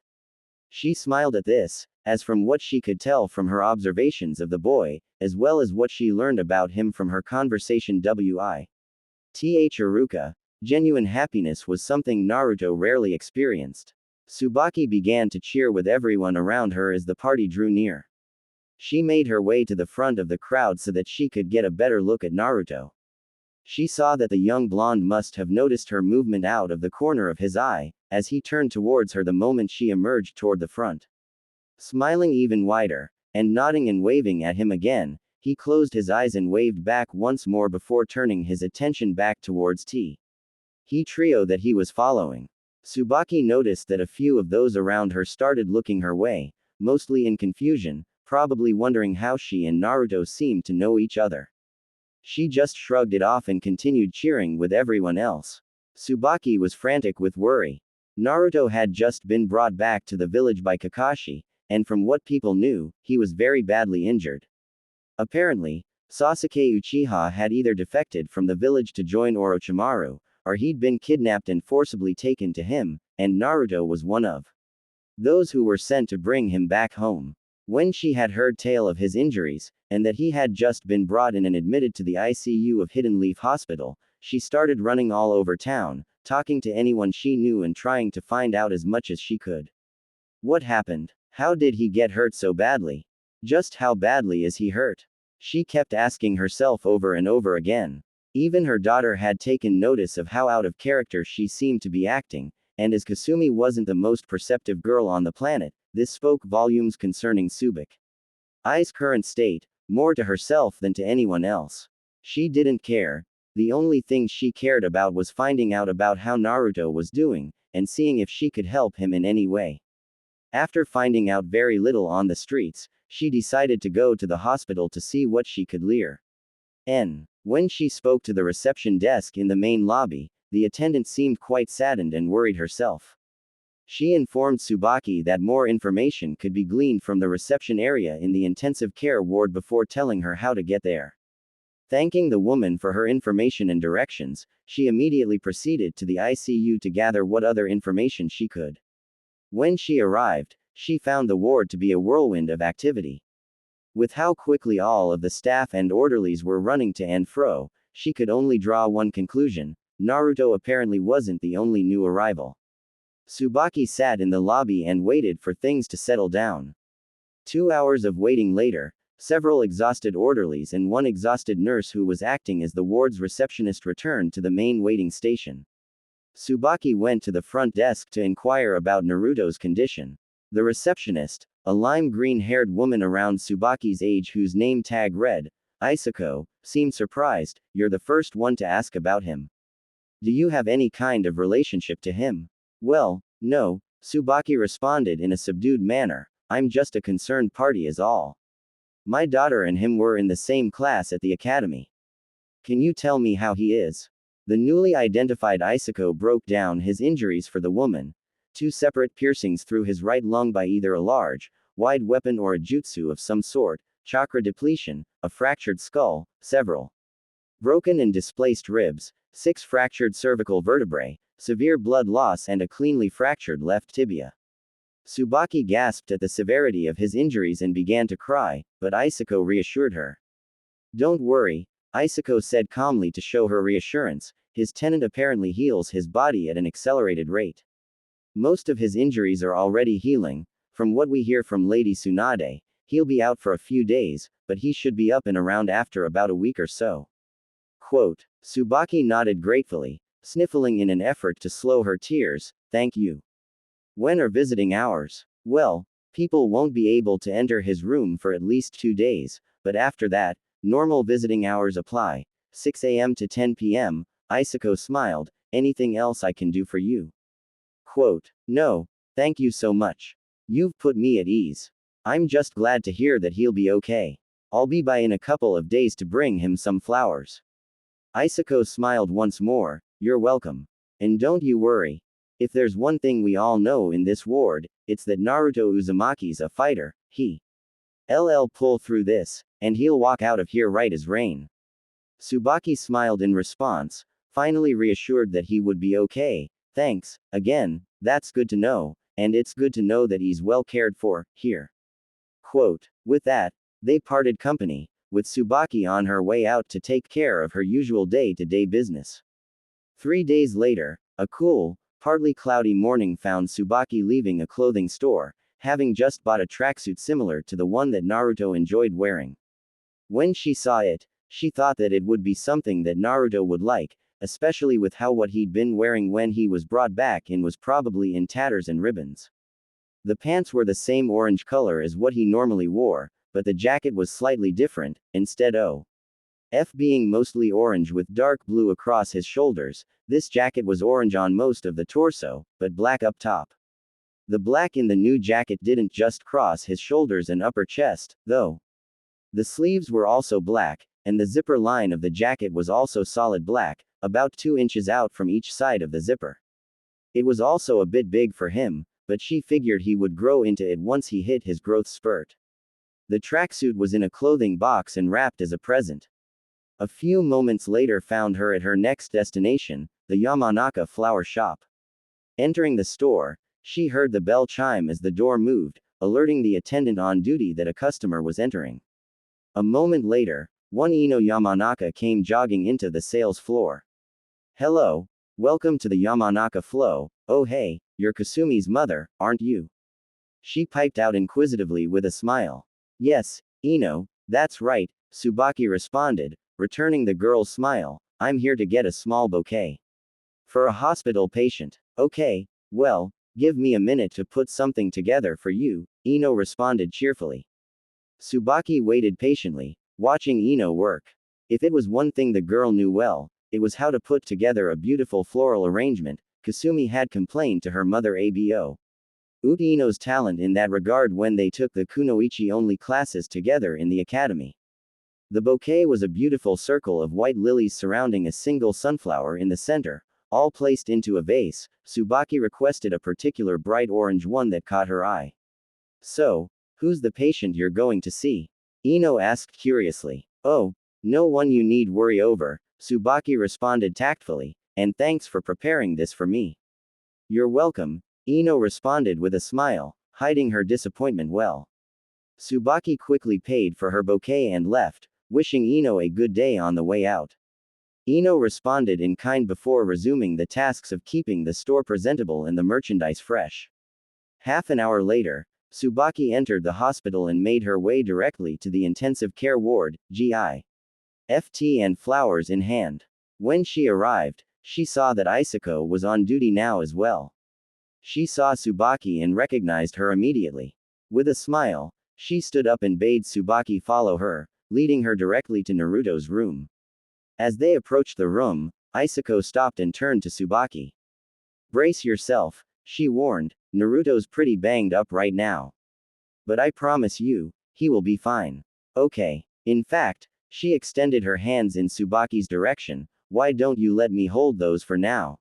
She smiled at this, as from what she could tell from her observations of the boy, as well as what she learned about him from her conversation with Iruka, genuine happiness was something Naruto rarely experienced. Tsubaki began to cheer with everyone around her as the party drew near. She made her way to the front of the crowd so that she could get a better look at Naruto. She saw that the young blonde must have noticed her movement out of the corner of his eye, as he turned towards her the moment she emerged toward the front. Smiling even wider, and nodding and waving at him again, he closed his eyes and waved back once more before turning his attention back towards He trio that he was following. Tsubaki noticed that a few of those around her started looking her way, mostly in confusion, probably wondering how she and Naruto seemed to know each other. She just shrugged it off and continued cheering with everyone else. Tsubaki was frantic with worry. Naruto had just been brought back to the village by Kakashi, and from what people knew, he was very badly injured. Apparently, Sasuke Uchiha had either defected from the village to join Orochimaru, or he'd been kidnapped and forcibly taken to him, and Naruto was one of those who were sent to bring him back home. When she had heard tale of his injuries, and that he had just been brought in and admitted to the ICU of Hidden Leaf Hospital, she started running all over town, talking to anyone she knew and trying to find out as much as she could. What happened? How did he get hurt so badly? Just how badly is he hurt? She kept asking herself over and over again. Even her daughter had taken notice of how out of character she seemed to be acting, and as Kasumi wasn't the most perceptive girl on the planet, this spoke volumes concerning Tsubaki's current state, more to herself than to anyone else. She didn't care. The only thing she cared about was finding out about how Naruto was doing, and seeing if she could help him in any way. After finding out very little on the streets, she decided to go to the hospital to see what she could learn. When she spoke to the reception desk in the main lobby, the attendant seemed quite saddened and worried herself. She informed Tsubaki that more information could be gleaned from the reception area in the intensive care ward before telling her how to get there. Thanking the woman for her information and directions, she immediately proceeded to the ICU to gather what other information she could. When she arrived, she found the ward to be a whirlwind of activity. With how quickly all of the staff and orderlies were running to and fro, she could only draw one conclusion: Naruto apparently wasn't the only new arrival. Tsubaki sat in the lobby and waited for things to settle down. 2 hours of waiting later, several exhausted orderlies and one exhausted nurse who was acting as the ward's receptionist returned to the main waiting station. Tsubaki went to the front desk to inquire about Naruto's condition. The receptionist, a lime green-haired woman around Tsubaki's age whose name tag read, Isako, seemed surprised. "You're the first one to ask about him. Do you have any kind of relationship to him?" "Well, no," Tsubaki responded in a subdued manner. "I'm just a concerned party is all. My daughter and him were in the same class at the academy." "Can you tell me how he is?" The newly identified Isako broke down his injuries for the woman: 2 separate piercings through his right lung by either a large, wide weapon or a jutsu of some sort, chakra depletion, a fractured skull, several broken and displaced ribs, 6 fractured cervical vertebrae, severe blood loss and a cleanly fractured left tibia. Tsubaki gasped at the severity of his injuries and began to cry, but Isako reassured her. "Don't worry," Isako said calmly to show her reassurance. "His tenant apparently heals his body at an accelerated rate. Most of his injuries are already healing. From what we hear from Lady Tsunade, he'll be out for a few days, but he should be up and around after about a week or so." Quote. Tsubaki nodded gratefully, sniffling in an effort to slow her tears. "Thank you." "When are visiting hours?" "Well, people won't be able to enter his room for at least 2 days, but after that, normal visiting hours apply, 6 a.m. to 10 p.m., Isako smiled. "Anything else I can do for you?" Quote. "No, thank you so much. You've put me at ease. I'm just glad to hear that he'll be okay. I'll be by in a couple of days to bring him some flowers." Isako smiled once more. "You're welcome. And don't you worry. If there's one thing we all know in this ward, it's that Naruto Uzumaki's a fighter. He'll pull through this, and he'll walk out of here right as rain." Tsubaki smiled in response, finally reassured that he would be okay. "Thanks, again, that's good to know, and it's good to know that he's well cared for, here." Quote. With that, they parted company, with Tsubaki on her way out to take care of her usual day-to-day business. 3 days later, a cool, partly cloudy morning found Tsubaki leaving a clothing store, having just bought a tracksuit similar to the one that Naruto enjoyed wearing. When she saw it, she thought that it would be something that Naruto would like, especially with how what he'd been wearing when he was brought back in was probably in tatters and ribbons. The pants were the same orange color as what he normally wore, but the jacket was slightly different, instead of being mostly orange with dark blue across his shoulders, this jacket was orange on most of the torso, but black up top. The black in the new jacket didn't just cross his shoulders and upper chest, though. The sleeves were also black, and the zipper line of the jacket was also solid black, about 2 inches out from each side of the zipper. It was also a bit big for him, but she figured he would grow into it once he hit his growth spurt. The tracksuit was in a clothing box and wrapped as a present. A few moments later found her at her next destination, the Yamanaka flower shop. Entering the store, she heard the bell chime as the door moved, alerting the attendant on duty that a customer was entering. A moment later, one Ino Yamanaka came jogging into the sales floor. "Hello, welcome to the Yamanaka flow. Oh hey, you're Kasumi's mother, aren't you?" She piped out inquisitively with a smile. "Yes, Ino, that's right," Tsubaki responded, returning the girl's smile. "I'm here to get a small bouquet. For a hospital patient." "Okay, well, give me a minute to put something together for you," Ino responded cheerfully. Tsubaki waited patiently, watching Ino work. If it was one thing the girl knew well, it was how to put together a beautiful floral arrangement. Kasumi had complained to her mother abo Ino's talent in that regard when they took the kunoichi-only classes together in the academy. The bouquet was a beautiful circle of white lilies surrounding a single sunflower in the center, all placed into a vase. Tsubaki requested a particular bright orange one that caught her eye. So, who's the patient you're going to see? Ino asked curiously. Oh, no one you need worry over, Tsubaki responded tactfully, and thanks for preparing this for me. You're welcome, Ino responded with a smile, hiding her disappointment well. Tsubaki quickly paid for her bouquet and left, wishing Ino a good day on the way out. Ino responded in kind before resuming the tasks of keeping the store presentable and the merchandise fresh. Half an hour later, Tsubaki entered the hospital and made her way directly to the intensive care ward, GI. And flowers in hand. When she arrived, she saw that Isako was on duty now as well. She saw Tsubaki and recognized her immediately. With a smile, she stood up and bade Tsubaki follow her, leading her directly to Naruto's room. As they approached the room, Isako stopped and turned to Tsubaki. Brace yourself, she warned, Naruto's pretty banged up right now. But I promise you, he will be fine. Okay. In fact, she extended her hands in Tsubaki's direction, why don't you let me hold those for now?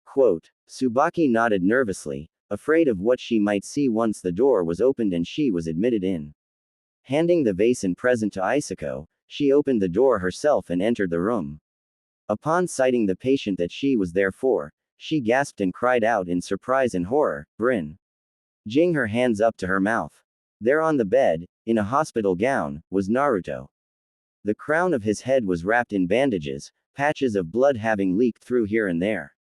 Quote. Tsubaki nodded nervously, afraid of what she might see once the door was opened and she was admitted in. Handing the vase and present to Isako, she opened the door herself and entered the room. Upon sighting the patient that she was there for, she gasped and cried out in surprise and horror, Brin. Jing her hands up to her mouth. There on the bed, in a hospital gown, was Naruto. The crown of his head was wrapped in bandages, patches of blood having leaked through here and there.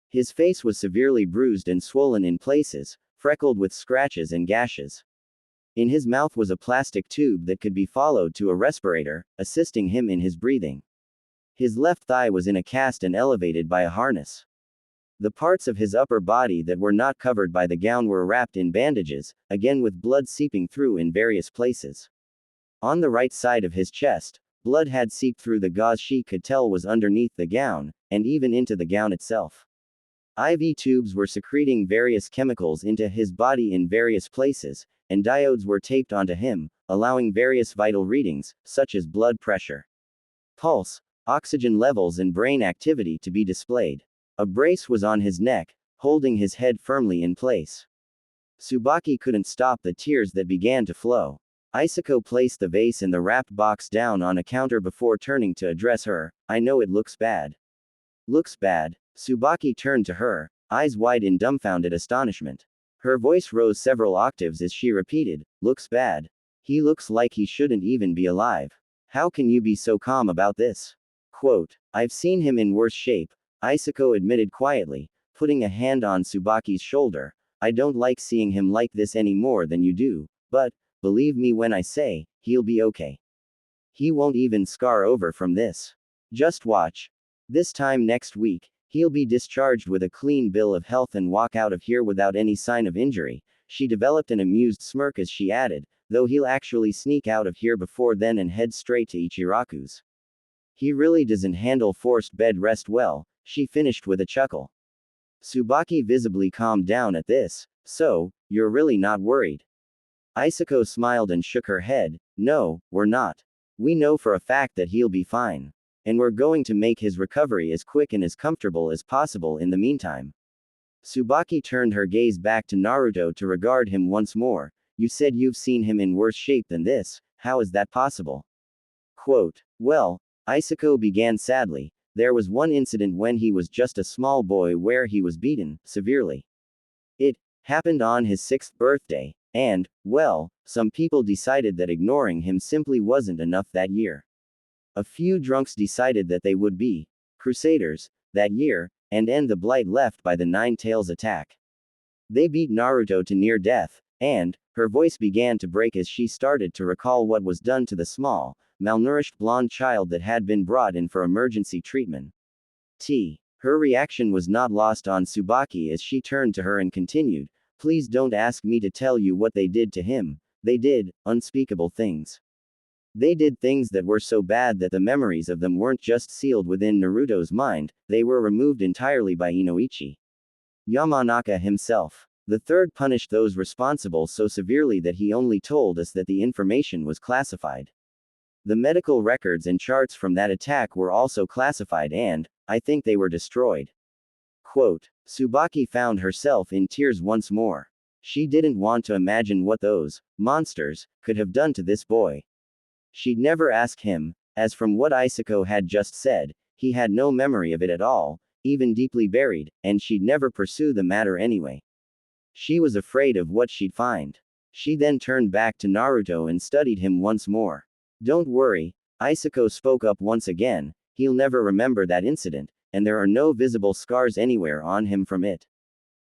His face was severely bruised and swollen in places, freckled with scratches and gashes. In his mouth was a plastic tube that could be followed to a respirator, assisting him in his breathing. His left thigh was in a cast and elevated by a harness. The parts of his upper body that were not covered by the gown were wrapped in bandages, again with blood seeping through in various places. On the right side of his chest, blood had seeped through the gauze she could tell was underneath the gown, and even into the gown itself. IV tubes were secreting various chemicals into his body in various places, and diodes were taped onto him, allowing various vital readings, such as blood pressure, pulse, oxygen levels and brain activity to be displayed. A brace was on his neck, holding his head firmly in place. Tsubaki couldn't stop the tears that began to flow. Isako placed the vase and the wrapped box down on a counter before turning to address her. I know it looks bad. Looks bad? Tsubaki turned to her, eyes wide in dumbfounded astonishment. Her voice rose several octaves as she repeated, looks bad. He looks like he shouldn't even be alive. How can you be so calm about this? Quote. I've seen him in worse shape, Isako admitted quietly, putting a hand on Tsubaki's shoulder. I don't like seeing him like this any more than you do, but, believe me when I say, he'll be okay. He won't even scar over from this. Just watch. This time next week, he'll be discharged with a clean bill of health and walk out of here without any sign of injury. She developed an amused smirk as she added, though he'll actually sneak out of here before then and head straight to Ichiraku's. He really doesn't handle forced bed rest well, she finished with a chuckle. Tsubaki visibly calmed down at this. So, you're really not worried? Isako smiled and shook her head. No, we're not. We know for a fact that he'll be fine. And we're going to make his recovery as quick and as comfortable as possible in the meantime. Tsubaki turned her gaze back to Naruto to regard him once more. You said you've seen him in worse shape than this, how is that possible? Quote. Well, Isako began sadly, there was one incident when he was just a small boy where he was beaten, severely. It happened on his 6th birthday, and, well, some people decided that ignoring him simply wasn't enough that year. A few drunks decided that they would be crusaders that year, and end the blight left by the Nine Tails attack. They beat Naruto to near death, and, her voice began to break as she started to recall what was done to the small, malnourished blonde child that had been brought in for emergency treatment. Her reaction was not lost on Tsubaki as she turned to her and continued, please don't ask me to tell you what they did to him. They did unspeakable things. They did things that were so bad that the memories of them weren't just sealed within Naruto's mind, they were removed entirely by Inoichi Yamanaka himself. The third punished those responsible so severely that he only told us that the information was classified. The medical records and charts from that attack were also classified and, I think they were destroyed. Quote, Tsubaki found herself in tears once more. She didn't want to imagine what those monsters could have done to this boy. She'd never ask him, as from what Isako had just said, he had no memory of it at all, even deeply buried, and she'd never pursue the matter anyway. She was afraid of what she'd find. She then turned back to Naruto and studied him once more. Don't worry, Isako spoke up once again, he'll never remember that incident, and there are no visible scars anywhere on him from it.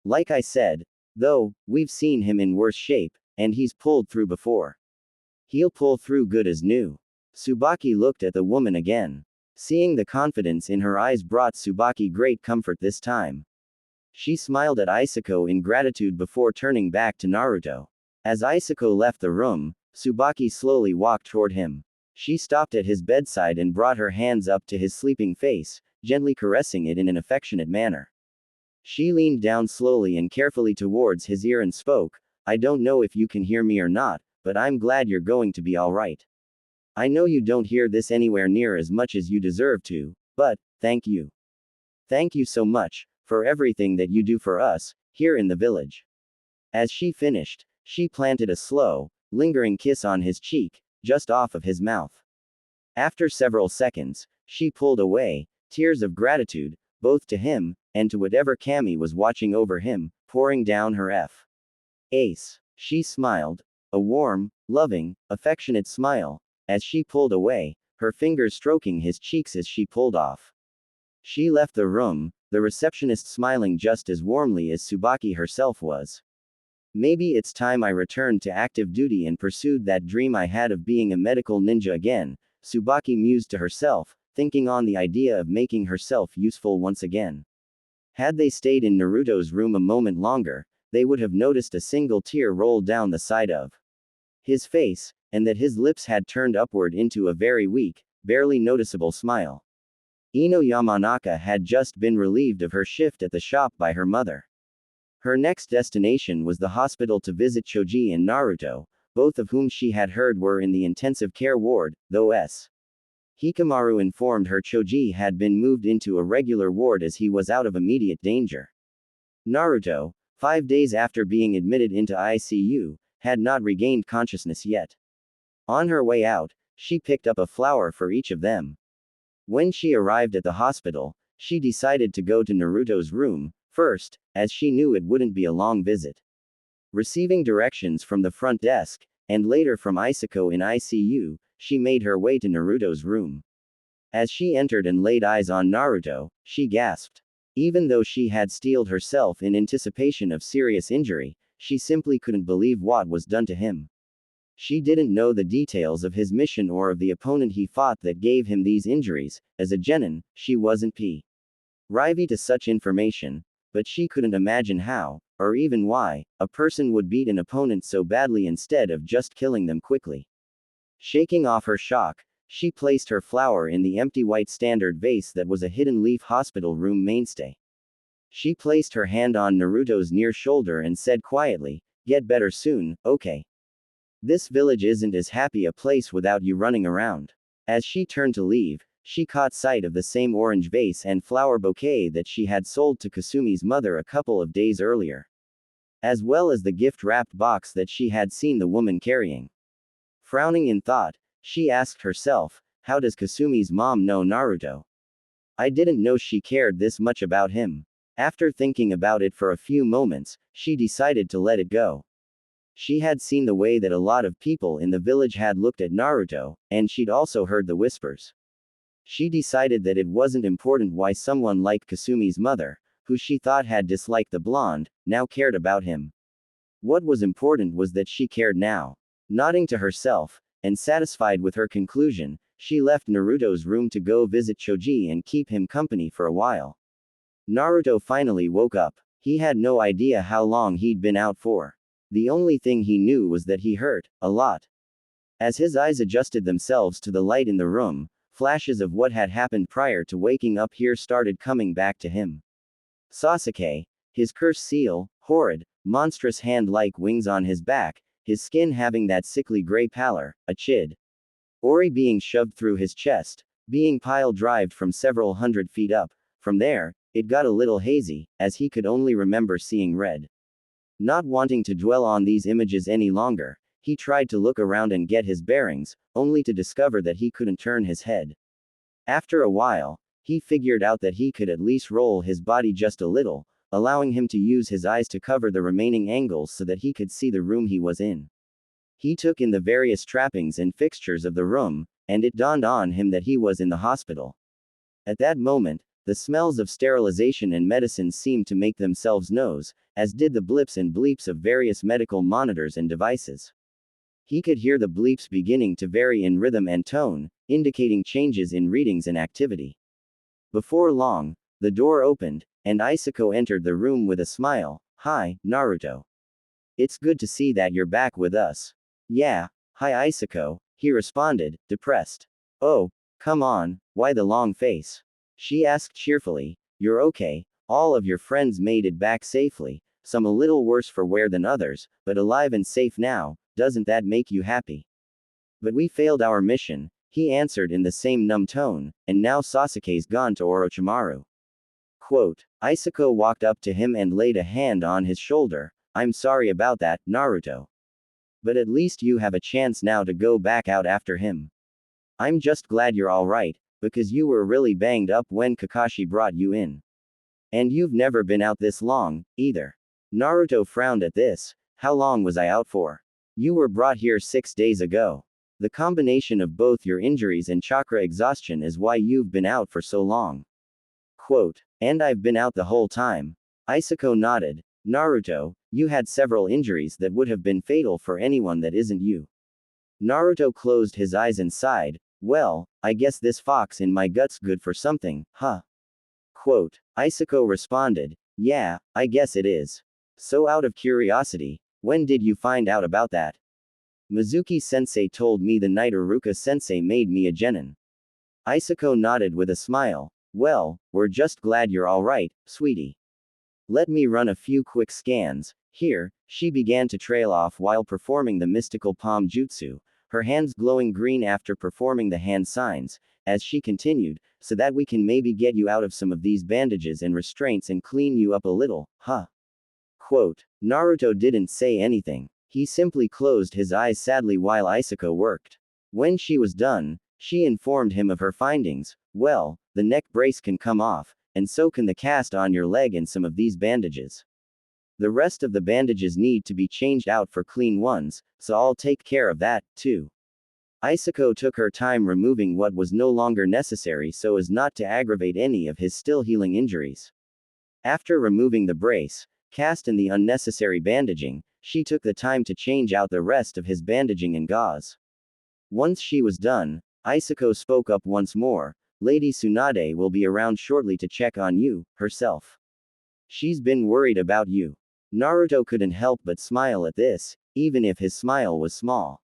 Like I said, though, we've seen him in worse shape, and he's pulled through before. He'll pull through good as new. Tsubaki looked at the woman again. Seeing the confidence in her eyes brought Tsubaki great comfort this time. She smiled at Isako in gratitude before turning back to Naruto. As Isako left the room, Tsubaki slowly walked toward him. She stopped at his bedside and brought her hands up to his sleeping face, gently caressing it in an affectionate manner. She leaned down slowly and carefully towards his ear and spoke, I don't know if you can hear me or not, but I'm glad you're going to be alright. I know you don't hear this anywhere near as much as you deserve to, but, thank you. Thank you so much, for everything that you do for us, here in the village. As she finished, she planted a slow, lingering kiss on his cheek, just off of his mouth. After several seconds, she pulled away, tears of gratitude, both to him, and to whatever Kami was watching over him, pouring down her face. She smiled, a warm, loving, affectionate smile, as she pulled away, her fingers stroking his cheeks as she pulled off. She left the room, the receptionist smiling just as warmly as Tsubaki herself was. Maybe it's time I returned to active duty and pursued that dream I had of being a medical ninja again, Tsubaki mused to herself, thinking on the idea of making herself useful once again. Had they stayed in Naruto's room a moment longer, they would have noticed a single tear roll down the side of his face, and that his lips had turned upward into a very weak, barely noticeable smile. Ino Yamanaka had just been relieved of her shift at the shop by her mother. Her next destination was the hospital to visit Choji and Naruto, both of whom she had heard were in the intensive care ward, though Hikamaru informed her Choji had been moved into a regular ward as he was out of immediate danger. Naruto, 5 days after being admitted into ICU, had not regained consciousness yet. On her way out, she picked up a flower for each of them. When she arrived at the hospital, she decided to go to Naruto's room first, as she knew it wouldn't be a long visit. Receiving directions from the front desk, and later from Isako in ICU, she made her way to Naruto's room. As she entered and laid eyes on Naruto, she gasped. Even though she had steeled herself in anticipation of serious injury, she simply couldn't believe what was done to him. She didn't know the details of his mission or of the opponent he fought that gave him these injuries. As a genin, she wasn't privy to such information, but she couldn't imagine how, or even why, a person would beat an opponent so badly instead of just killing them quickly. Shaking off her shock, she placed her flower in the empty white standard vase that was a hidden leaf hospital room mainstay. She placed her hand on Naruto's near shoulder and said quietly, "Get better soon, okay? This village isn't as happy a place without you running around." As she turned to leave, she caught sight of the same orange vase and flower bouquet that she had sold to Kasumi's mother a couple of days earlier, as well as the gift-wrapped box that she had seen the woman carrying. Frowning in thought, she asked herself, how does Kasumi's mom know Naruto? I didn't know she cared this much about him. After thinking about it for a few moments, she decided to let it go. She had seen the way that a lot of people in the village had looked at Naruto, and she'd also heard the whispers. She decided that it wasn't important why someone like Kasumi's mother, who she thought had disliked the blonde, now cared about him. What was important was that she cared now. Nodding to herself, and satisfied with her conclusion, she left Naruto's room to go visit Choji and keep him company for a while. Naruto finally woke up. He had no idea how long he'd been out for. The only thing he knew was that he hurt a lot. As his eyes adjusted themselves to the light in the room, flashes of what had happened prior to waking up here started coming back to him. Sasuke, his curse seal, horrid, monstrous hand-like wings on his back, his skin having that sickly gray pallor, a chid. Ori being shoved through his chest, being pile-drived from several hundred feet up. From there, it got a little hazy, as he could only remember seeing red. Not wanting to dwell on these images any longer, he tried to look around and get his bearings, only to discover that he couldn't turn his head. After a while, he figured out that he could at least roll his body just a little, allowing him to use his eyes to cover the remaining angles so that he could see the room he was in. He took in the various trappings and fixtures of the room, and it dawned on him that he was in the hospital. At that moment, the smells of sterilization and medicine seemed to make themselves known, as did the blips and bleeps of various medical monitors and devices. He could hear the bleeps beginning to vary in rhythm and tone, indicating changes in readings and activity. Before long, the door opened, and Isako entered the room with a smile. "Hi, Naruto. It's good to see that you're back with us." "Yeah, hi Isako," he responded, depressed. "Oh, come on, why the long face?" she asked cheerfully. "You're okay, all of your friends made it back safely, some a little worse for wear than others, but alive and safe now, doesn't that make you happy?" "But we failed our mission," he answered in the same numb tone, "and now Sasuke's gone to Orochimaru." Quote. Isako walked up to him and laid a hand on his shoulder. "I'm sorry about that, Naruto. But at least you have a chance now to go back out after him. I'm just glad you're alright, because you were really banged up when Kakashi brought you in. And you've never been out this long, either." Naruto frowned at this. "How long was I out for? You were brought here 6 days ago. The combination of both your injuries and chakra exhaustion is why you've been out for so long." Quote. "And I've been out the whole time." Isako nodded. "Naruto, you had several injuries that would have been fatal for anyone that isn't you." Naruto closed his eyes and sighed. "Well, I guess this fox in my gut's good for something, huh?" Quote. Isako responded. "Yeah, I guess it is. So out of curiosity, when did you find out about that?" "Mizuki-sensei told me the night Iruka-sensei made me a genin." Isako nodded with a smile. "Well, we're just glad you're alright, sweetie. Let me run a few quick scans." Here, she began to trail off while performing the mystical palm jutsu, her hands glowing green after performing the hand signs, as she continued, "So that we can maybe get you out of some of these bandages and restraints and clean you up a little, huh?" Quote. Naruto didn't say anything. He simply closed his eyes sadly while Isako worked. When she was done, she informed him of her findings. "Well, the neck brace can come off, and so can the cast on your leg and some of these bandages. The rest of the bandages need to be changed out for clean ones, so I'll take care of that, too." Isako took her time removing what was no longer necessary so as not to aggravate any of his still healing injuries. After removing the brace, cast and the unnecessary bandaging, she took the time to change out the rest of his bandaging and gauze. Once she was done, Isako spoke up once more. "Lady Tsunade will be around shortly to check on you, herself. She's been worried about you." Naruto couldn't help but smile at this, even if his smile was small.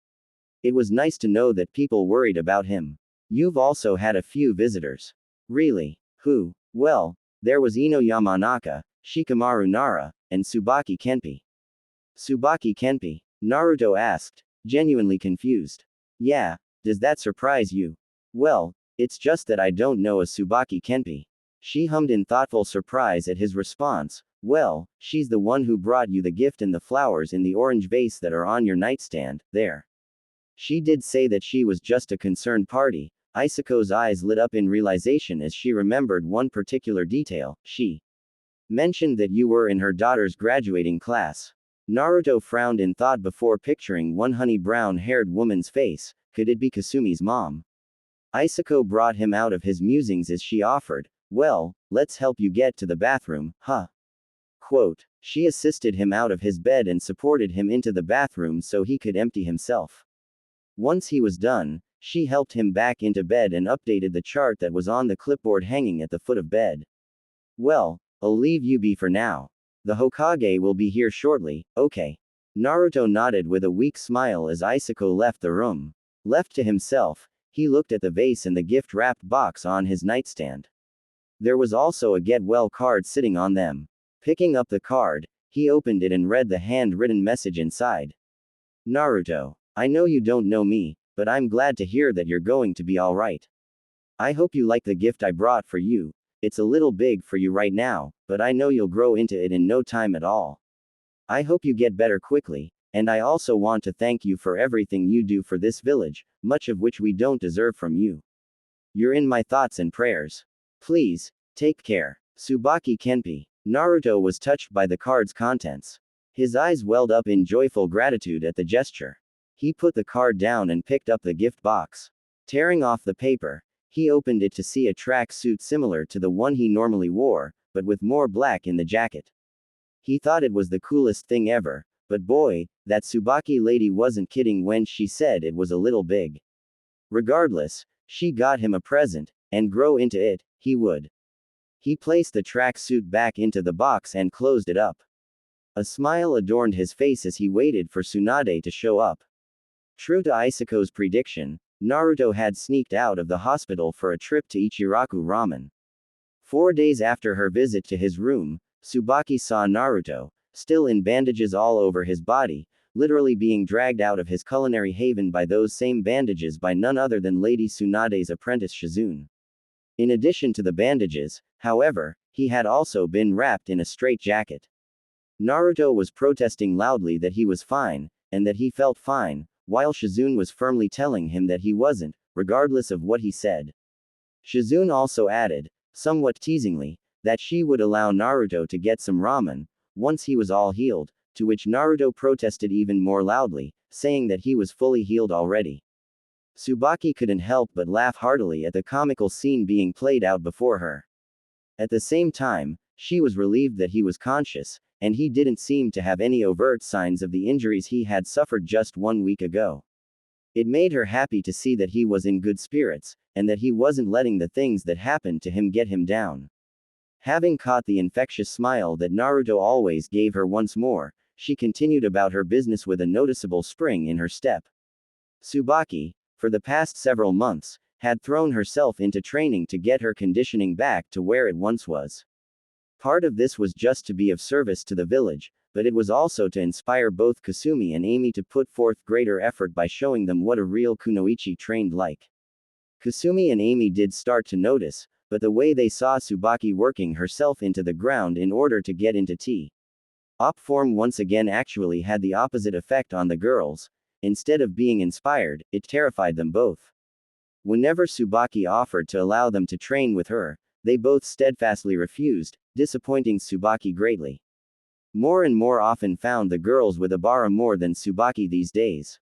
It was nice to know that people worried about him. "You've also had a few visitors." "Really? Who?" "Well, there was Ino Yamanaka, Shikamaru Nara, and Tsubaki Kenpi." "Tsubaki Kenpi?" Naruto asked, genuinely confused. "Yeah, does that surprise you?" "Well, it's just that I don't know a Tsubaki Kenpi." She hummed in thoughtful surprise at his response. "Well, she's the one who brought you the gift and the flowers in the orange vase that are on your nightstand, there." She did say that she was just a concerned party. Isako's eyes lit up in realization as she remembered one particular detail. She mentioned that you were in her daughter's graduating class. Naruto frowned in thought before picturing one honey brown-haired woman's face. Could it be Kasumi's mom? Isako brought him out of his musings as she offered, "Well, let's help you get to the bathroom, huh?" Quote. She assisted him out of his bed and supported him into the bathroom so he could empty himself. Once he was done, she helped him back into bed and updated the chart that was on the clipboard hanging at the foot of bed. "Well, I'll leave you be for now. The Hokage will be here shortly, okay?" Naruto nodded with a weak smile as Isako left the room. Left to himself, he looked at the vase and the gift-wrapped box on his nightstand. There was also a get well card sitting on them. Picking up the card, he opened it and read the handwritten message inside. Naruto, I know you don't know me, but I'm glad to hear that you're going to be alright. I hope you like the gift I brought for you. It's a little big for you right now, but I know you'll grow into it in no time at all. I hope you get better quickly, and I also want to thank you for everything you do for this village, much of which we don't deserve from you. You're in my thoughts and prayers. Please, take care. Tsubaki Kenpi. Naruto was touched by the card's contents. His eyes welled up in joyful gratitude at the gesture. He put the card down and picked up the gift box. Tearing off the paper, he opened it to see a track suit similar to the one he normally wore, but with more black in the jacket. He thought it was the coolest thing ever, but boy, that Tsubaki lady wasn't kidding when she said it was a little big. Regardless, she got him a present, and grow into it, he would. He placed the track suit back into the box and closed it up. A smile adorned his face as he waited for Tsunade to show up. True to Isako's prediction, Naruto had sneaked out of the hospital for a trip to Ichiraku Ramen. 4 days after her visit to his room, Tsubaki saw Naruto, still in bandages all over his body, literally being dragged out of his culinary haven by those same bandages by none other than Lady Tsunade's apprentice Shizune. In addition to the bandages, however, he had also been wrapped in a straitjacket. Naruto was protesting loudly that he was fine, and that he felt fine, while Shizune was firmly telling him that he wasn't, regardless of what he said. Shizune also added, somewhat teasingly, that she would allow Naruto to get some ramen, once he was all healed, to which Naruto protested even more loudly, saying that he was fully healed already. Tsubaki couldn't help but laugh heartily at the comical scene being played out before her. At the same time, she was relieved that he was conscious, and he didn't seem to have any overt signs of the injuries he had suffered just 1 week ago. It made her happy to see that he was in good spirits, and that he wasn't letting the things that happened to him get him down. Having caught the infectious smile that Naruto always gave her once more, she continued about her business with a noticeable spring in her step. Tsubaki, for the past several months, had thrown herself into training to get her conditioning back to where it once was. Part of this was just to be of service to the village, but it was also to inspire both Kasumi and Amy to put forth greater effort by showing them what a real kunoichi trained like. Kasumi and Amy did start to notice, but the way they saw Tsubaki working herself into the ground in order to get into Op form once again actually had the opposite effect on the girls. Instead of being inspired, it terrified them both. Whenever Tsubaki offered to allow them to train with her, they both steadfastly refused, disappointing Tsubaki greatly. More and more often found the girls with Abara more than Tsubaki these days.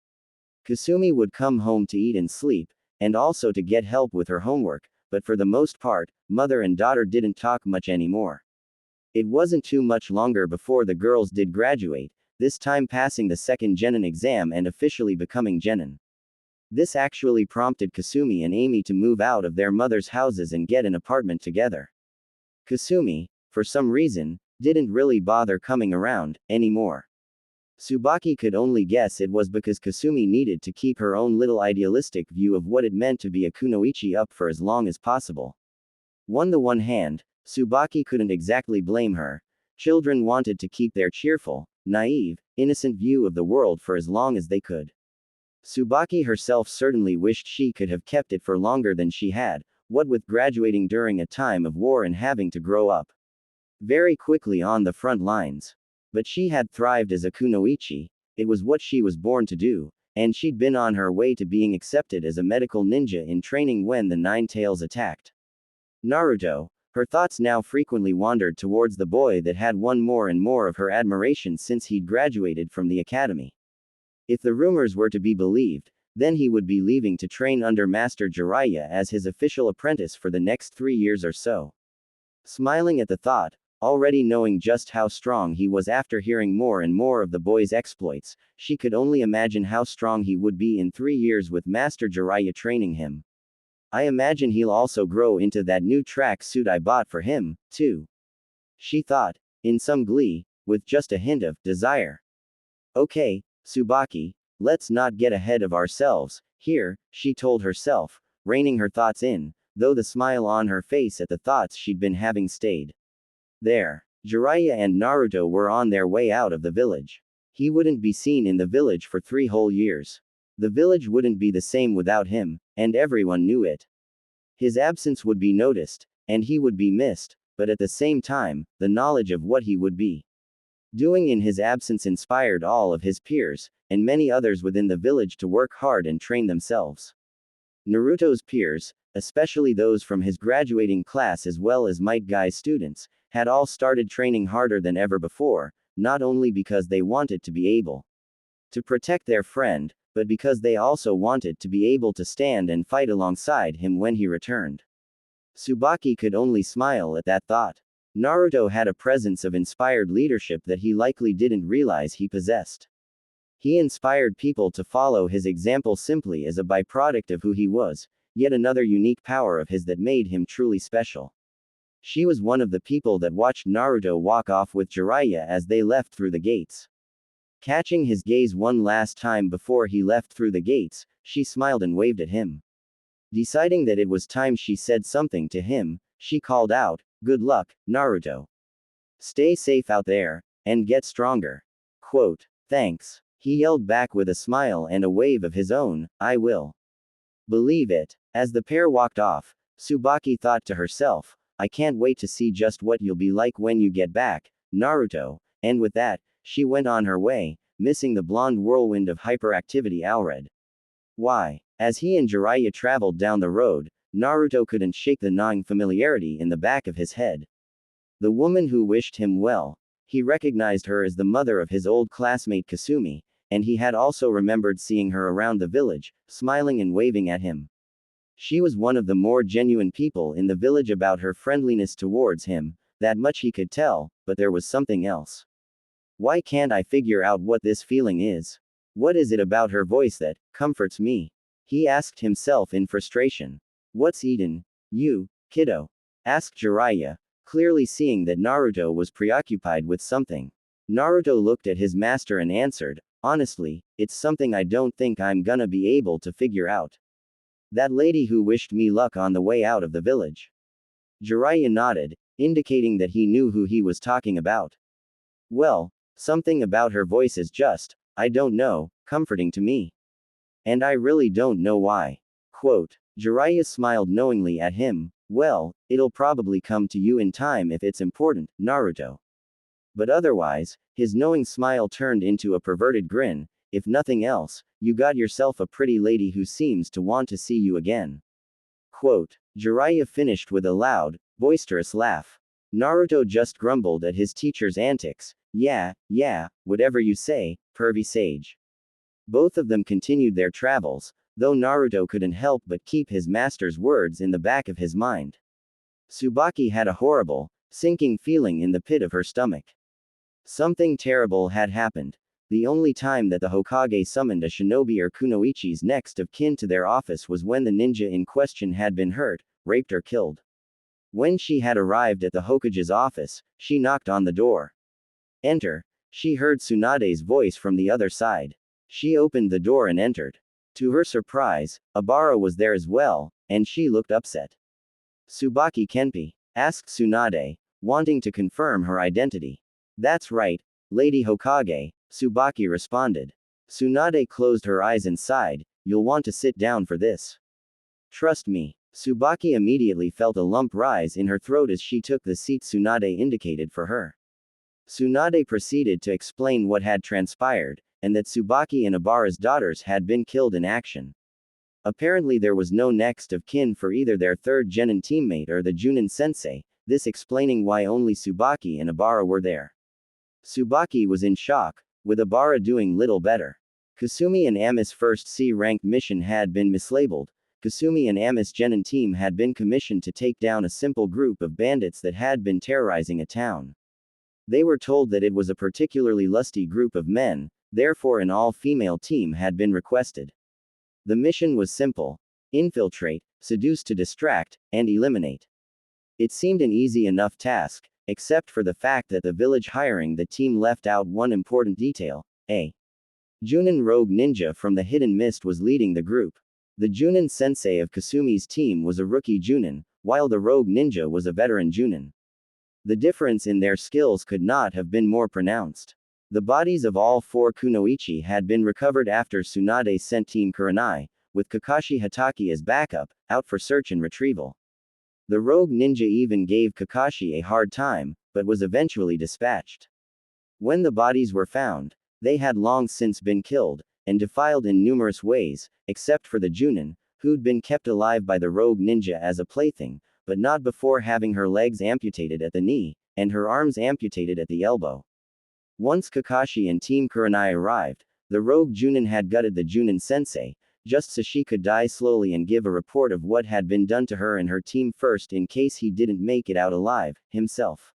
Kasumi would come home to eat and sleep, and also to get help with her homework, but for the most part, mother and daughter didn't talk much anymore. It wasn't too much longer before the girls did graduate, this time passing the second Genin exam and officially becoming Genin. This actually prompted Kasumi and Amy to move out of their mother's houses and get an apartment together. Kasumi, for some reason, didn't really bother coming around anymore. Tsubaki could only guess it was because Kasumi needed to keep her own little idealistic view of what it meant to be a kunoichi up for as long as possible. On the one hand, Tsubaki couldn't exactly blame her. Children wanted to keep their cheerful, naive, innocent view of the world for as long as they could. Tsubaki herself certainly wished she could have kept it for longer than she had, what with graduating during a time of war and having to grow up very quickly on the front lines. But she had thrived as a kunoichi, it was what she was born to do, and she'd been on her way to being accepted as a medical ninja in training when the Nine Tails attacked Naruto. Her thoughts now frequently wandered towards the boy that had won more and more of her admiration since he'd graduated from the academy. If the rumors were to be believed, then he would be leaving to train under Master Jiraiya as his official apprentice for the next 3 years or so. Smiling at the thought, already knowing just how strong he was after hearing more and more of the boy's exploits, she could only imagine how strong he would be in 3 years with Master Jiraiya training him. I imagine he'll also grow into that new track suit I bought for him, too. She thought, in some glee, with just a hint of desire. Okay, Tsubaki, let's not get ahead of ourselves, here, she told herself, reining her thoughts in, though the smile on her face at the thoughts she'd been having stayed there. Jiraiya and Naruto were on their way out of the village. He wouldn't be seen in the village for 3 whole years. The village wouldn't be the same without him, and everyone knew it. His absence would be noticed, and he would be missed, but at the same time, the knowledge of what he would be doing in his absence inspired all of his peers, and many others within the village to work hard and train themselves. Naruto's peers, especially those from his graduating class as well as Might Guy's students, had all started training harder than ever before, not only because they wanted to be able to protect their friend, but because they also wanted to be able to stand and fight alongside him when he returned. Tsubaki could only smile at that thought. Naruto had a presence of inspired leadership that he likely didn't realize he possessed. He inspired people to follow his example simply as a byproduct of who he was, yet another unique power of his that made him truly special. She was one of the people that watched Naruto walk off with Jiraiya as they left through the gates. Catching his gaze one last time before he left through the gates, she smiled and waved at him. Deciding that it was time she said something to him, she called out, "Good luck, Naruto. Stay safe out there, and get stronger." Quote, "Thanks." He yelled back with a smile and a wave of his own, "I will believe it." As the pair walked off, Tsubaki thought to herself, "I can't wait to see just what you'll be like when you get back, Naruto," and with that, she went on her way, missing the blonde whirlwind of hyperactivity Alred. Why? As he and Jiraiya traveled down the road, Naruto couldn't shake the gnawing familiarity in the back of his head. The woman who wished him well. He recognized her as the mother of his old classmate Kasumi, and he had also remembered seeing her around the village, smiling and waving at him. She was one of the more genuine people in the village about her friendliness towards him, that much he could tell, but there was something else. Why can't I figure out what this feeling is? What is it about her voice that comforts me? He asked himself in frustration. What's eaten you, kiddo? Asked Jiraiya, clearly seeing that Naruto was preoccupied with something. Naruto looked at his master and answered, honestly, it's something I don't think I'm gonna be able to figure out. That lady who wished me luck on the way out of the village. Jiraiya nodded, indicating that he knew who he was talking about. Well, something about her voice is just, I don't know, comforting to me. And I really don't know why. Quote, Jiraiya smiled knowingly at him, well, it'll probably come to you in time if it's important, Naruto. But otherwise, his knowing smile turned into a perverted grin, if nothing else, you got yourself a pretty lady who seems to want to see you again. Quote, Jiraiya finished with a loud, boisterous laugh. Naruto just grumbled at his teacher's antics, yeah, whatever you say, pervy sage. Both of them continued their travels, though Naruto couldn't help but keep his master's words in the back of his mind. Tsubaki had a horrible, sinking feeling in the pit of her stomach. Something terrible had happened. The only time that the Hokage summoned a shinobi or kunoichi's next of kin to their office was when the ninja in question had been hurt, raped or killed. When she had arrived at the Hokage's office, she knocked on the door. Enter. She heard Tsunade's voice from the other side. She opened the door and entered. To her surprise, Abara was there as well, and she looked upset. Tsubaki Kenpi? Asked Tsunade, wanting to confirm her identity. That's right, Lady Hokage, Tsubaki responded. Tsunade closed her eyes and sighed, you'll want to sit down for this. Trust me. Tsubaki immediately felt a lump rise in her throat as she took the seat Tsunade indicated for her. Tsunade proceeded to explain what had transpired, and that Tsubaki and Abara's daughters had been killed in action. Apparently there was no next of kin for either their third genin teammate or the Junin sensei, this explaining why only Tsubaki and Abara were there. Tsubaki was in shock, with Abara doing little better. Kasumi and Ami's first C-ranked mission had been mislabeled. Kasumi and Ami's genin team had been commissioned to take down a simple group of bandits that had been terrorizing a town. They were told that it was a particularly lusty group of men, therefore an all-female team had been requested. The mission was simple: infiltrate, seduce to distract, and eliminate. It seemed an easy enough task, except for the fact that the village hiring the team left out one important detail. A Junin rogue ninja from the Hidden Mist was leading the group. The Junin sensei of Kasumi's team was a rookie Junin, while the rogue ninja was a veteran Junin. The difference in their skills could not have been more pronounced. The bodies of all 4 kunoichi had been recovered after Tsunade sent Team Kurenai, with Kakashi Hatake as backup, out for search and retrieval. The rogue ninja even gave Kakashi a hard time, but was eventually dispatched. When the bodies were found, they had long since been killed, and defiled in numerous ways, except for the Junin, who'd been kept alive by the rogue ninja as a plaything, but not before having her legs amputated at the knee, and her arms amputated at the elbow. Once Kakashi and Team Kurenai arrived, the rogue Junin had gutted the Junin sensei, just so she could die slowly and give a report of what had been done to her and her team first in case he didn't make it out alive, himself.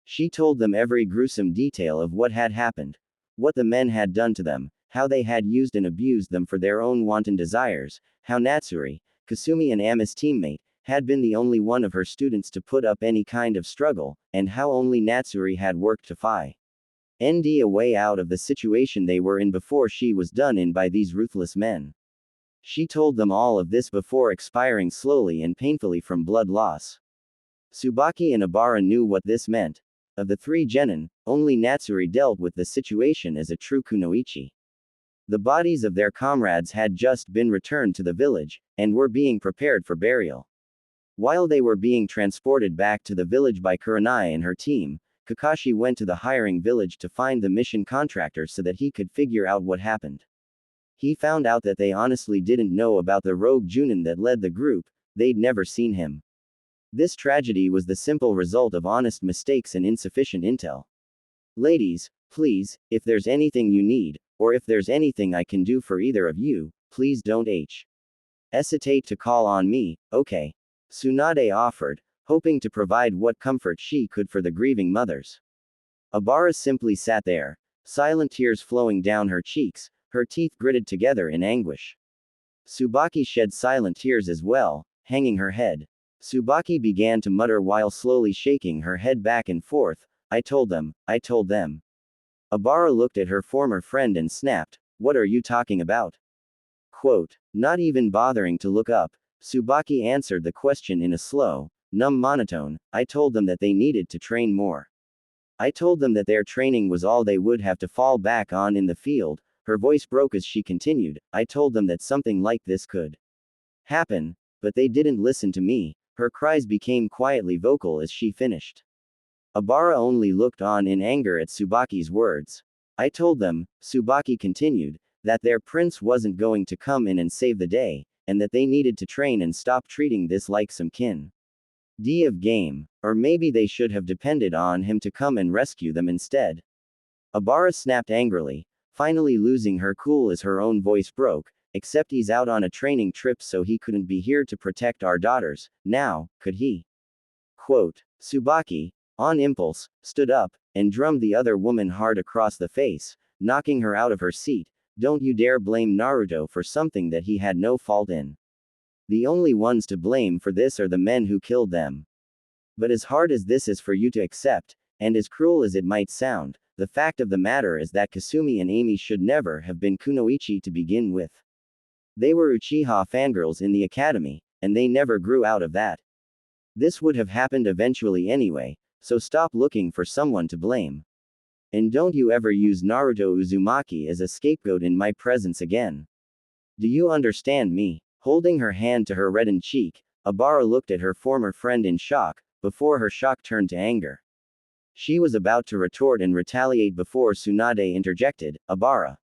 She told them every gruesome detail of what had happened, what the men had done to them, how they had used and abused them for their own wanton desires, how Natsuri, Kasumi and Ami's teammate, had been the only one of her students to put up any kind of struggle, and how only Natsuri had worked to find a way out of the situation they were in before she was done in by these ruthless men. She told them all of this before expiring slowly and painfully from blood loss. Tsubaki and Obara knew what this meant. Of the 3 genin, only Natsuri dealt with the situation as a true kunoichi. The bodies of their comrades had just been returned to the village, and were being prepared for burial. While they were being transported back to the village by Kurenai and her team, Kakashi went to the hiring village to find the mission contractor so that he could figure out what happened. He found out that they honestly didn't know about the rogue Junin that led the group, they'd never seen him. This tragedy was the simple result of honest mistakes and insufficient intel. Ladies, please, if there's anything you need, or if there's anything I can do for either of you, please don't hesitate to call on me, okay? Tsunade offered, hoping to provide what comfort she could for the grieving mothers. Obara simply sat there, silent tears flowing down her cheeks, her teeth gritted together in anguish. Tsubaki shed silent tears as well, hanging her head. Tsubaki began to mutter while slowly shaking her head back and forth, I told them, I told them. Obara looked at her former friend and snapped, what are you talking about? Quote, not even bothering to look up, Tsubaki answered the question in a slow, numb monotone, I told them that they needed to train more. I told them that their training was all they would have to fall back on in the field. Her voice broke as she continued, I told them that something like this could happen, but they didn't listen to me. Her cries became quietly vocal as she finished. Obara only looked on in anger at Tsubaki's words. I told them, Tsubaki continued, that their prince wasn't going to come in and save the day, and that they needed to train and stop treating this like some kin of game, or maybe they should have depended on him to come and rescue them instead. Obara snapped angrily, finally losing her cool as her own voice broke, except he's out on a training trip so he couldn't be here to protect our daughters, now, could he? Quote, Tsubaki, on impulse, stood up, and drummed the other woman hard across the face, knocking her out of her seat. Don't you dare blame Naruto for something that he had no fault in. The only ones to blame for this are the men who killed them. But as hard as this is for you to accept, and as cruel as it might sound, the fact of the matter is that Kasumi and Amy should never have been kunoichi to begin with. They were Uchiha fangirls in the academy, and they never grew out of that. This would have happened eventually anyway, so stop looking for someone to blame. And don't you ever use Naruto Uzumaki as a scapegoat in my presence again. Do you understand me? Holding her hand to her reddened cheek, Obara looked at her former friend in shock, before her shock turned to anger. She was about to retort and retaliate before Tsunade interjected, Obara.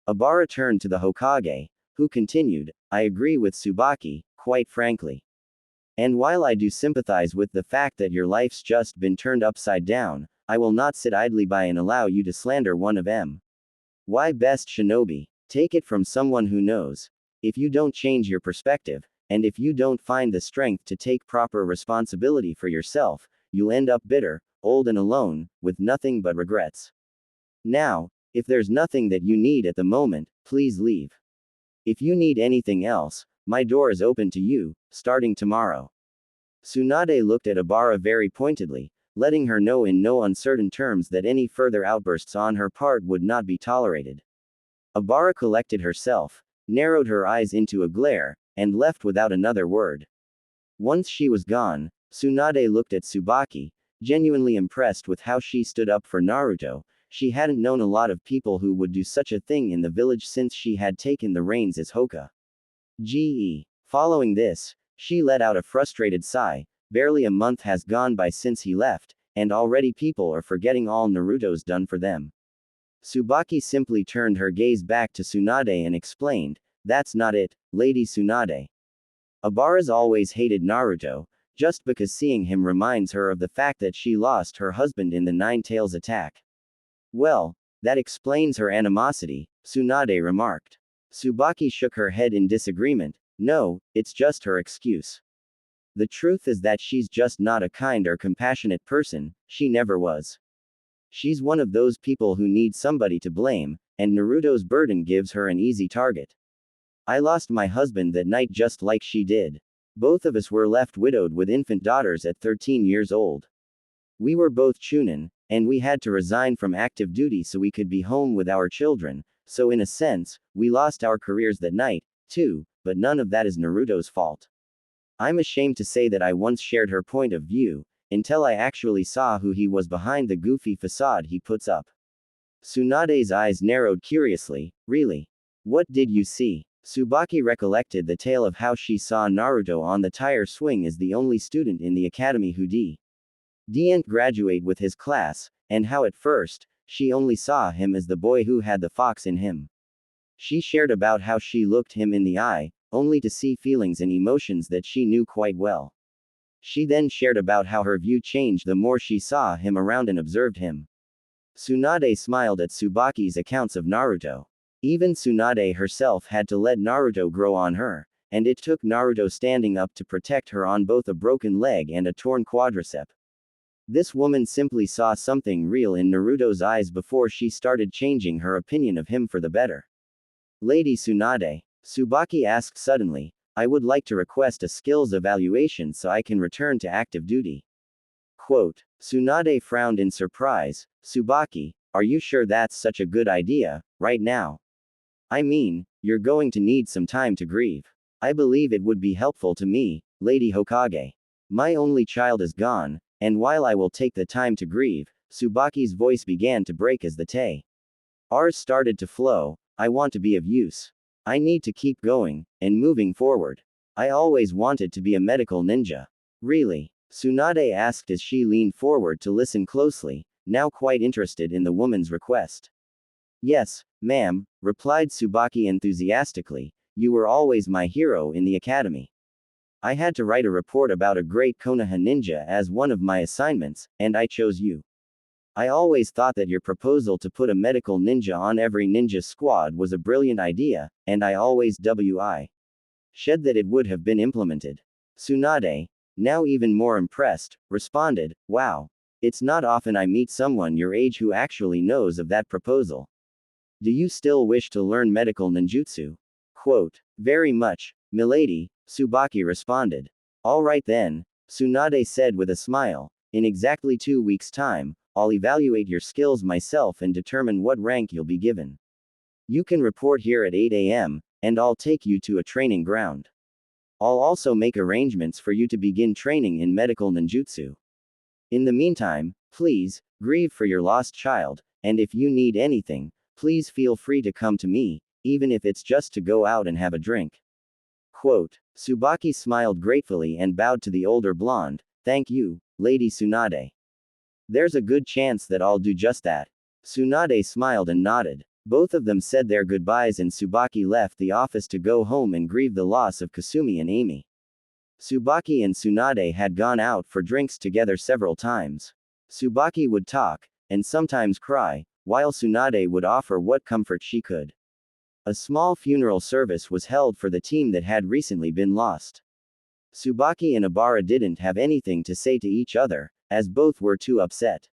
Obara turned to the Hokage, who continued, I agree with Tsubaki, quite frankly. And while I do sympathize with the fact that your life's just been turned upside down, I will not sit idly by and allow you to slander one of my best shinobi. Take it from someone who knows. If you don't change your perspective, and if you don't find the strength to take proper responsibility for yourself, you'll end up bitter, old and alone, with nothing but regrets. Now, if there's nothing that you need at the moment, please leave. If you need anything else, my door is open to you, starting tomorrow. Tsunade looked at Obara very pointedly, letting her know in no uncertain terms that any further outbursts on her part would not be tolerated. Obara collected herself, narrowed her eyes into a glare, and left without another word. Once she was gone, Tsunade looked at Tsubaki, genuinely impressed with how she stood up for Naruto. She hadn't known a lot of people who would do such a thing in the village since she had taken the reins as Hokage. Following this, she let out a frustrated sigh. Barely a month has gone by since he left, and already people are forgetting all Naruto's done for them. Tsubaki simply turned her gaze back to Tsunade and explained, "That's not it, Lady Tsunade. Abara's always hated Naruto, just because seeing him reminds her of the fact that she lost her husband in the Nine Tails attack." "Well, that explains her animosity," Tsunade remarked. Tsubaki shook her head in disagreement. "No, it's just her excuse. The truth is that she's just not a kind or compassionate person, she never was. She's one of those people who need somebody to blame, and Naruto's burden gives her an easy target. I lost my husband that night just like she did. Both of us were left widowed with infant daughters at 13 years old. We were both Chunin, and we had to resign from active duty so we could be home with our children, so in a sense, we lost our careers that night, too, but none of that is Naruto's fault. I'm ashamed to say that I once shared her point of view, until I actually saw who he was behind the goofy facade he puts up." Tsunade's eyes narrowed curiously. "Really? What did you see?" Tsubaki recollected the tale of how she saw Naruto on the tire swing as the only student in the academy who didn't graduate with his class, and how at first, she only saw him as the boy who had the fox in him. She shared about how she looked him in the eye, only to see feelings and emotions that she knew quite well. She then shared about how her view changed the more she saw him around and observed him. Tsunade smiled at Tsubaki's accounts of Naruto. Even Tsunade herself had to let Naruto grow on her, and it took Naruto standing up to protect her on both a broken leg and a torn quadricep. This woman simply saw something real in Naruto's eyes before she started changing her opinion of him for the better. "Lady Tsunade," Tsubaki asked suddenly, "I would like to request a skills evaluation so I can return to active duty." Quote. Tsunade frowned in surprise. "Tsubaki, are you sure that's such a good idea, right now? I mean, you're going to need some time to grieve. I believe it would be helpful to me, Lady Hokage. My only child is gone, and while I will take the time to grieve," Tsubaki's voice began to break as the tears started to flow. "I want to be of use. I need to keep going, and moving forward. I always wanted to be a medical ninja." "Really?" Tsunade asked as she leaned forward to listen closely, now quite interested in the woman's request. "Yes, ma'am," replied Tsubaki enthusiastically. "You were always my hero in the academy. I had to write a report about a great Konoha ninja as one of my assignments, and I chose you. I always thought that your proposal to put a medical ninja on every ninja squad was a brilliant idea, and I always wished that it would have been implemented." Tsunade, now even more impressed, responded, "Wow. It's not often I meet someone your age who actually knows of that proposal. Do you still wish to learn medical ninjutsu?" Quote. "Very much, milady," Tsubaki responded. "All right then," Tsunade said with a smile. "In exactly 2 weeks' time, I'll evaluate your skills myself and determine what rank you'll be given. You can report here at 8 a.m., and I'll take you to a training ground. I'll also make arrangements for you to begin training in medical ninjutsu. In the meantime, please, grieve for your lost child, and if you need anything, please feel free to come to me, even if it's just to go out and have a drink." Quote. Tsubaki smiled gratefully and bowed to the older blonde. "Thank you, Lady Tsunade. There's a good chance that I'll do just that." Tsunade smiled and nodded. Both of them said their goodbyes and Tsubaki left the office to go home and grieve the loss of Kasumi and Amy. Tsubaki and Tsunade had gone out for drinks together several times. Tsubaki would talk, and sometimes cry, while Tsunade would offer what comfort she could. A small funeral service was held for the team that had recently been lost. Tsubaki and Abara didn't have anything to say to each other, as both were too upset.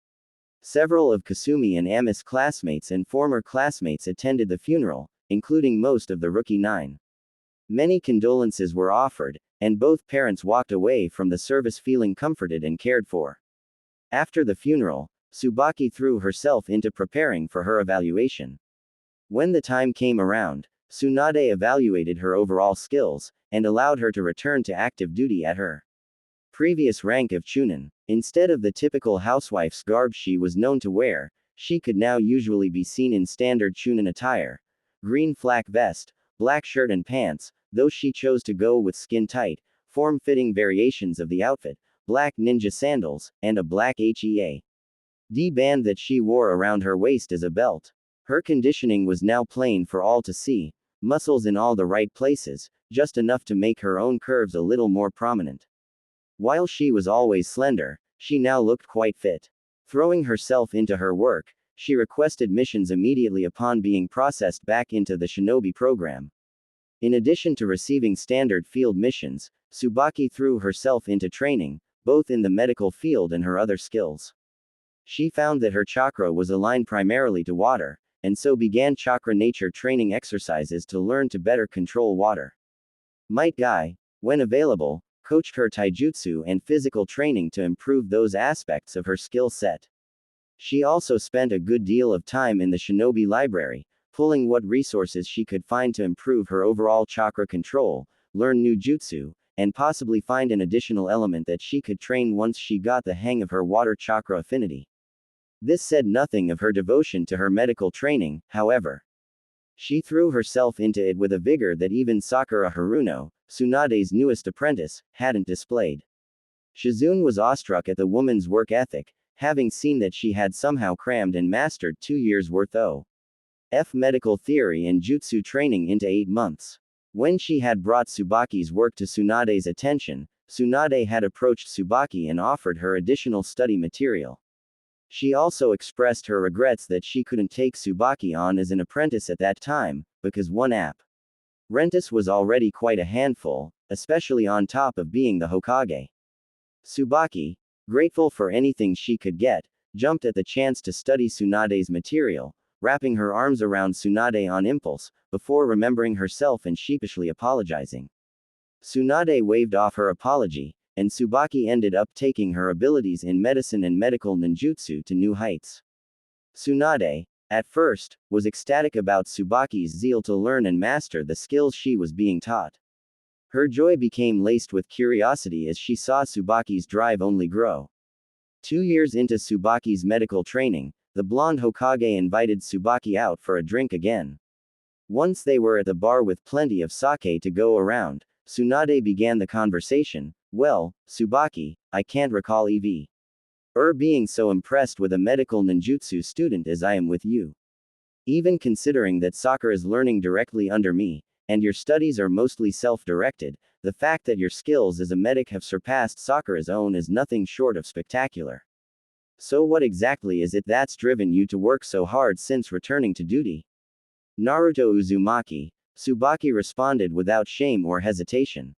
Several of Kasumi and Ami's classmates and former classmates attended the funeral, including most of the Rookie 9. Many condolences were offered, and both parents walked away from the service feeling comforted and cared for. After the funeral, Tsubaki threw herself into preparing for her evaluation. When the time came around, Tsunade evaluated her overall skills, and allowed her to return to active duty at her previous rank of Chunin. Instead of the typical housewife's garb she was known to wear, she could now usually be seen in standard Chunin attire. Green flak vest, black shirt and pants, though she chose to go with skin-tight, form-fitting variations of the outfit, black ninja sandals, and a black HEA.D band that she wore around her waist as a belt. Her conditioning was now plain for all to see, muscles in all the right places, just enough to make her own curves a little more prominent. While she was always slender, she now looked quite fit. Throwing herself into her work, she requested missions immediately upon being processed back into the shinobi program. In addition to receiving standard field missions, Tsubaki threw herself into training, both in the medical field and her other skills. She found that her chakra was aligned primarily to water, and so began chakra nature training exercises to learn to better control water. Might Guy, when available, coached her taijutsu and physical training to improve those aspects of her skill set. She also spent a good deal of time in the shinobi library, pulling what resources she could find to improve her overall chakra control, learn new jutsu, and possibly find an additional element that she could train once she got the hang of her water chakra affinity. This said nothing of her devotion to her medical training, however. She threw herself into it with a vigor that even Sakura Haruno, Tsunade's newest apprentice, hadn't displayed. Shizune was awestruck at the woman's work ethic, having seen that she had somehow crammed and mastered 2 years' worth of medical theory and jutsu training into 8 months. When she had brought Tsubaki's work to Tsunade's attention, Tsunade had approached Tsubaki and offered her additional study material. She also expressed her regrets that she couldn't take Tsubaki on as an apprentice at that time, because one apprentice was already quite a handful, especially on top of being the Hokage. Tsubaki, grateful for anything she could get, jumped at the chance to study Tsunade's material, wrapping her arms around Tsunade on impulse, before remembering herself and sheepishly apologizing. Tsunade waved off her apology, and Tsubaki ended up taking her abilities in medicine and medical ninjutsu to new heights. Tsunade, at first, was ecstatic about Tsubaki's zeal to learn and master the skills she was being taught. Her joy became laced with curiosity as she saw Tsubaki's drive only grow. 2 years into Tsubaki's medical training, the blonde Hokage invited Tsubaki out for a drink again. Once they were at the bar with plenty of sake to go around, Tsunade began the conversation. Well, Tsubaki, I can't recall being so impressed with a medical ninjutsu student as I am with you. Even considering that Sakura's learning directly under me, and your studies are mostly self-directed, the fact that your skills as a medic have surpassed Sakura's own is nothing short of spectacular. So what exactly is it that's driven you to work so hard since returning to duty? Naruto Uzumaki, Tsubaki responded without shame or hesitation.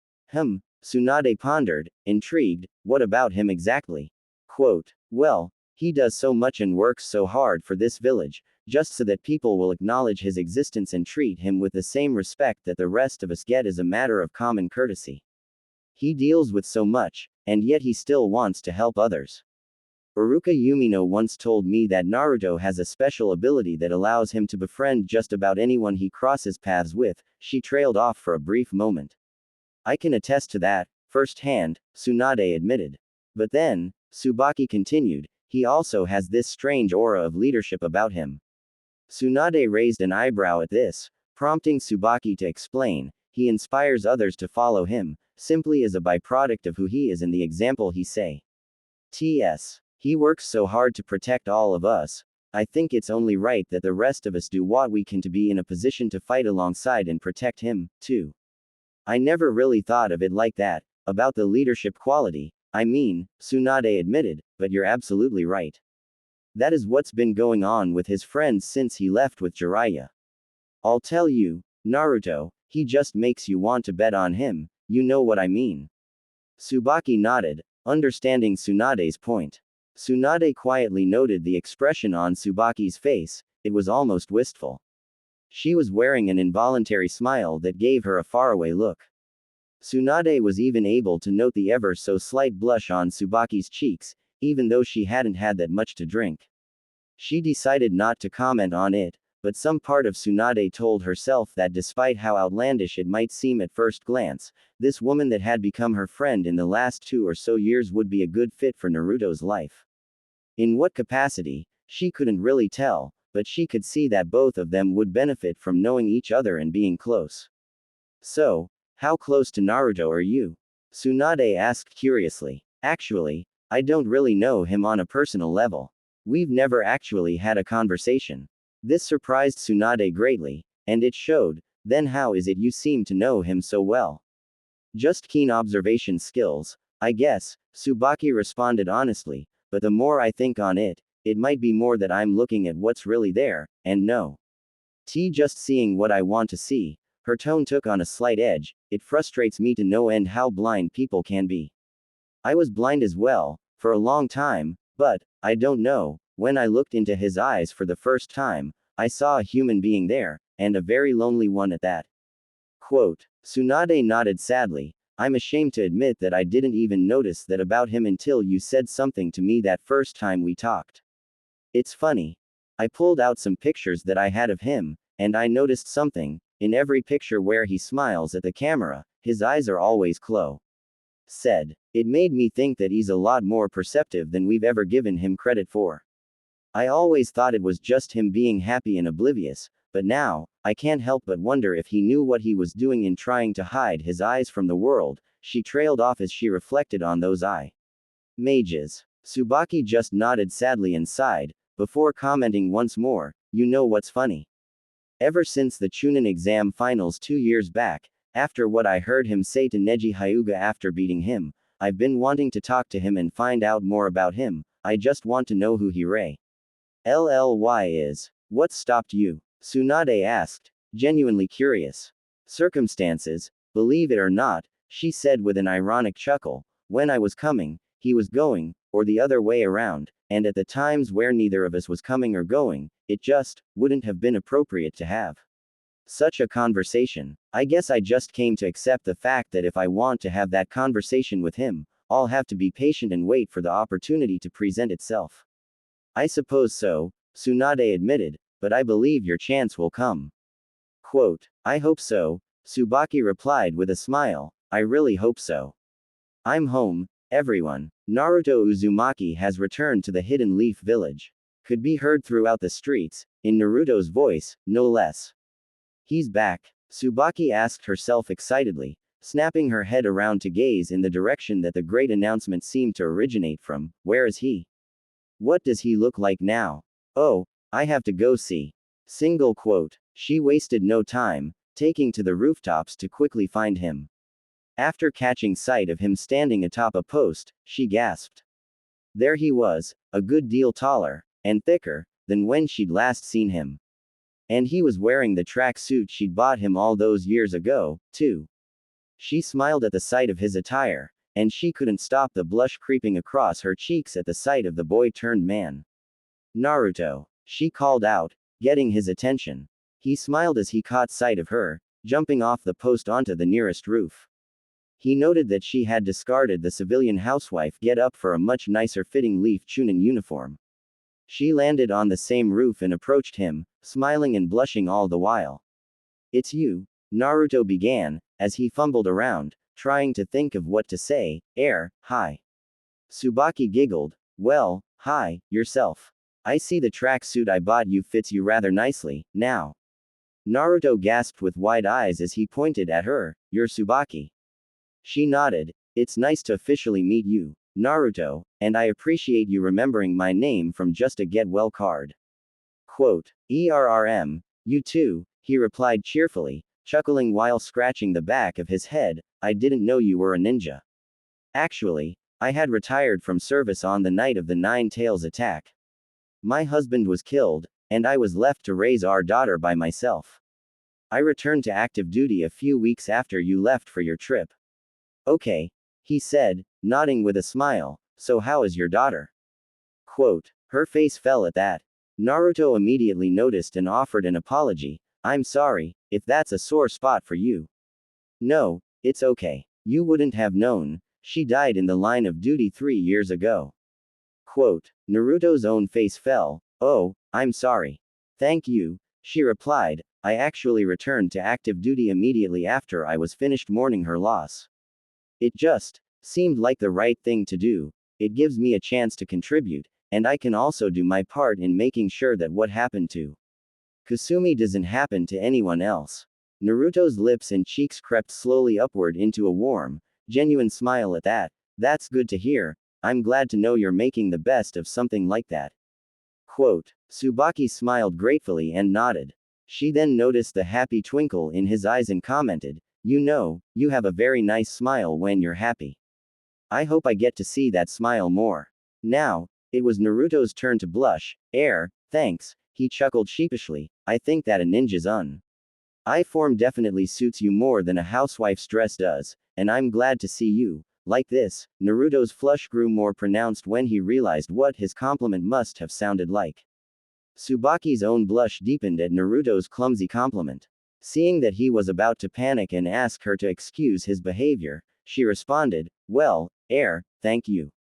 Tsunade pondered, intrigued, what about him exactly? Quote, well, he does so much and works so hard for this village, just so that people will acknowledge his existence and treat him with the same respect that the rest of us get as a matter of common courtesy. He deals with so much, and yet he still wants to help others. Uruka Yumino once told me that Naruto has a special ability that allows him to befriend just about anyone he crosses paths with. She trailed off for a brief moment. I can attest to that, firsthand, Tsunade admitted. But then, Tsubaki continued, he also has this strange aura of leadership about him. Tsunade raised an eyebrow at this, prompting Tsubaki to explain, he inspires others to follow him, simply as a byproduct of who he is and the example he set. T.S. He works so hard to protect all of us. I think it's only right that the rest of us do what we can to be in a position to fight alongside and protect him, too. I never really thought of it like that, about the leadership quality, I mean, Tsunade admitted, but you're absolutely right. That is what's been going on with his friends since he left with Jiraiya. I'll tell you, Naruto, he just makes you want to bet on him, you know what I mean. Tsubaki nodded, understanding Tsunade's point. Tsunade quietly noted the expression on Tsubaki's face, it was almost wistful. She was wearing an involuntary smile that gave her a faraway look. Tsunade was even able to note the ever so slight blush on Tsubaki's cheeks, even though she hadn't had that much to drink. She decided not to comment on it, but some part of Tsunade told herself that despite how outlandish it might seem at first glance, this woman that had become her friend in the last 2 or so years would be a good fit for Naruto's life. In what capacity, she couldn't really tell, but she could see that both of them would benefit from knowing each other and being close. So, how close to Naruto are you? Tsunade asked curiously. Actually, I don't really know him on a personal level. We've never actually had a conversation. This surprised Tsunade greatly, and it showed. Then how is it you seem to know him so well? Just keen observation skills, I guess, Tsubaki responded honestly, but the more I think on it, it might be more that I'm looking at what's really there, and no. Just seeing what I want to see. Her tone took on a slight edge. It frustrates me to no end how blind people can be. I was blind as well, for a long time, but, I don't know, when I looked into his eyes for the first time, I saw a human being there, and a very lonely one at that. Quote. Tsunade nodded sadly. I'm ashamed to admit that I didn't even notice that about him until you said something to me that first time we talked. It's funny. I pulled out some pictures that I had of him, and I noticed something. In every picture where he smiles at the camera, his eyes are always closed. Said. It made me think that he's a lot more perceptive than we've ever given him credit for. I always thought it was just him being happy and oblivious, but now, I can't help but wonder if he knew what he was doing in trying to hide his eyes from the world. She trailed off as she reflected on those eye mages. Tsubaki just nodded sadly and sighed, before commenting once more, you know what's funny? Ever since the Chunin exam finals 2 years back, after what I heard him say to Neji Hyuga after beating him, I've been wanting to talk to him and find out more about him. I just want to know who he really is. What stopped you? Tsunade asked, genuinely curious. Circumstances, believe it or not, she said with an ironic chuckle. When I was coming, he was going, or the other way around, and at the times where neither of us was coming or going, it just wouldn't have been appropriate to have such a conversation. I guess I just came to accept the fact that if I want to have that conversation with him, I'll have to be patient and wait for the opportunity to present itself. I suppose so, Tsunade admitted, but I believe your chance will come. Quote. I hope so, Tsubaki replied with a smile. I really hope so. I'm home, everyone. Naruto Uzumaki has returned to the Hidden Leaf Village. Could be heard throughout the streets, in Naruto's voice, no less. He's back, Tsubaki asked herself excitedly, snapping her head around to gaze in the direction that the great announcement seemed to originate from. Where is he? What does he look like now? Oh, I have to go see. Single quote. She wasted no time, taking to the rooftops to quickly find him. After catching sight of him standing atop a post, she gasped. There he was, a good deal taller, and thicker, than when she'd last seen him. And he was wearing the track suit she'd bought him all those years ago, too. She smiled at the sight of his attire, and she couldn't stop the blush creeping across her cheeks at the sight of the boy-turned-man. Naruto, she called out, getting his attention. He smiled as he caught sight of her, jumping off the post onto the nearest roof. He noted that she had discarded the civilian housewife get-up for a much nicer-fitting Leaf Chunin uniform. She landed on the same roof and approached him, smiling and blushing all the while. It's you, Naruto began, as he fumbled around, trying to think of what to say. Hi. Tsubaki giggled. Well, hi, yourself. I see the track suit I bought you fits you rather nicely, now. Naruto gasped with wide eyes as he pointed at her. You're Tsubaki. She nodded. It's nice to officially meet you, Naruto, and I appreciate you remembering my name from just a get-well card. Quote. You too, he replied cheerfully, chuckling while scratching the back of his head. I didn't know you were a ninja. Actually, I had retired from service on the night of the Nine Tails attack. My husband was killed, and I was left to raise our daughter by myself. I returned to active duty a few weeks after you left for your trip. Okay, he said, nodding with a smile. So how is your daughter? Quote. Her face fell at that. Naruto immediately noticed and offered an apology. I'm sorry, if that's a sore spot for you. No, it's okay. You wouldn't have known. She died in the line of duty 3 years ago. Quote. Naruto's own face fell. Oh, I'm sorry. Thank you, She replied, I actually returned to active duty immediately after I was finished mourning her loss. It just seemed like the right thing to do. It gives me a chance to contribute, and I can also do my part in making sure that what happened to Kasumi doesn't happen to anyone else. Naruto's lips and cheeks crept slowly upward into a warm, genuine smile at that. That's good to hear. I'm glad to know you're making the best of something like that. Quote. Tsubaki smiled gratefully and nodded. She then noticed the happy twinkle in his eyes and commented, You know, you have a very nice smile when you're happy. I hope I get to see that smile more. Now, it was Naruto's turn to blush. Thanks, he chuckled sheepishly. I think that a ninja's I form definitely suits you more than a housewife's dress does, and I'm glad to see you like this. Naruto's flush grew more pronounced when he realized what his compliment must have sounded like. Tsubaki's own blush deepened at Naruto's clumsy compliment. Seeing that he was about to panic and ask her to excuse his behavior, she responded, Well, thank you.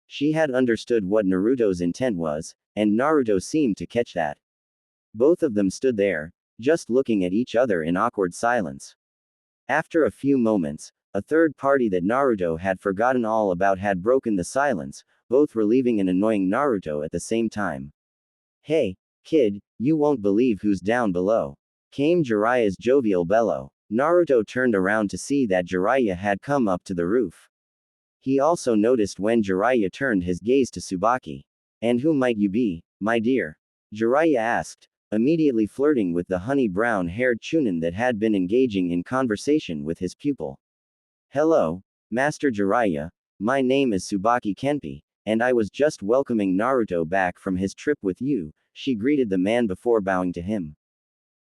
She had understood what Naruto's intent was, and Naruto seemed to catch that. Both of them stood there, just looking at each other in awkward silence. After a few moments, a third party that Naruto had forgotten all about had broken the silence, both relieving and annoying Naruto at the same time. Hey, kid, you won't believe who's down below. Came Jiraiya's jovial bellow. Naruto turned around to see that Jiraiya had come up to the roof. He also noticed when Jiraiya turned his gaze to Tsubaki. And who might you be, my dear? Jiraiya asked, immediately flirting with the honey brown-haired Chunin that had been engaging in conversation with his pupil. Hello, Master Jiraiya, my name is Tsubaki Kenpi, and I was just welcoming Naruto back from his trip with you, she greeted the man before bowing to him.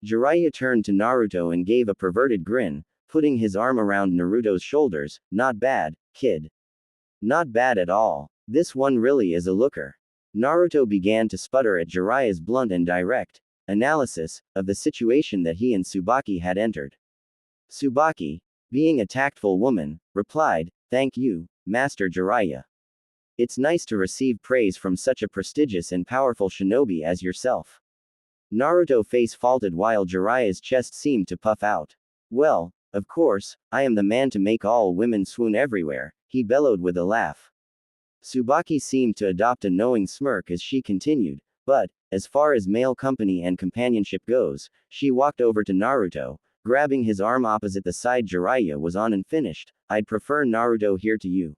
Jiraiya turned to Naruto and gave a perverted grin, putting his arm around Naruto's shoulders. Not bad, kid. Not bad at all. This one really is a looker. Naruto began to sputter at Jiraiya's blunt and direct analysis of the situation that he and Tsubaki had entered. Tsubaki, being a tactful woman, replied, Thank you, Master Jiraiya. It's nice to receive praise from such a prestigious and powerful shinobi as yourself. Naruto face faltered while Jiraiya's chest seemed to puff out. Well, of course, I am the man to make all women swoon everywhere, he bellowed with a laugh. Tsubaki seemed to adopt a knowing smirk as she continued, but, as far as male company and companionship goes, she walked over to Naruto, grabbing his arm opposite the side Jiraiya was on and finished, I'd prefer Naruto here to you.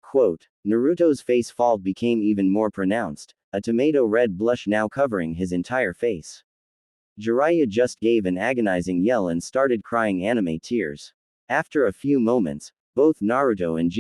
Quote. Naruto's face fault became even more pronounced, a tomato red blush now covering his entire face. Jiraiya just gave an agonizing yell and started crying anime tears. After a few moments, both Naruto and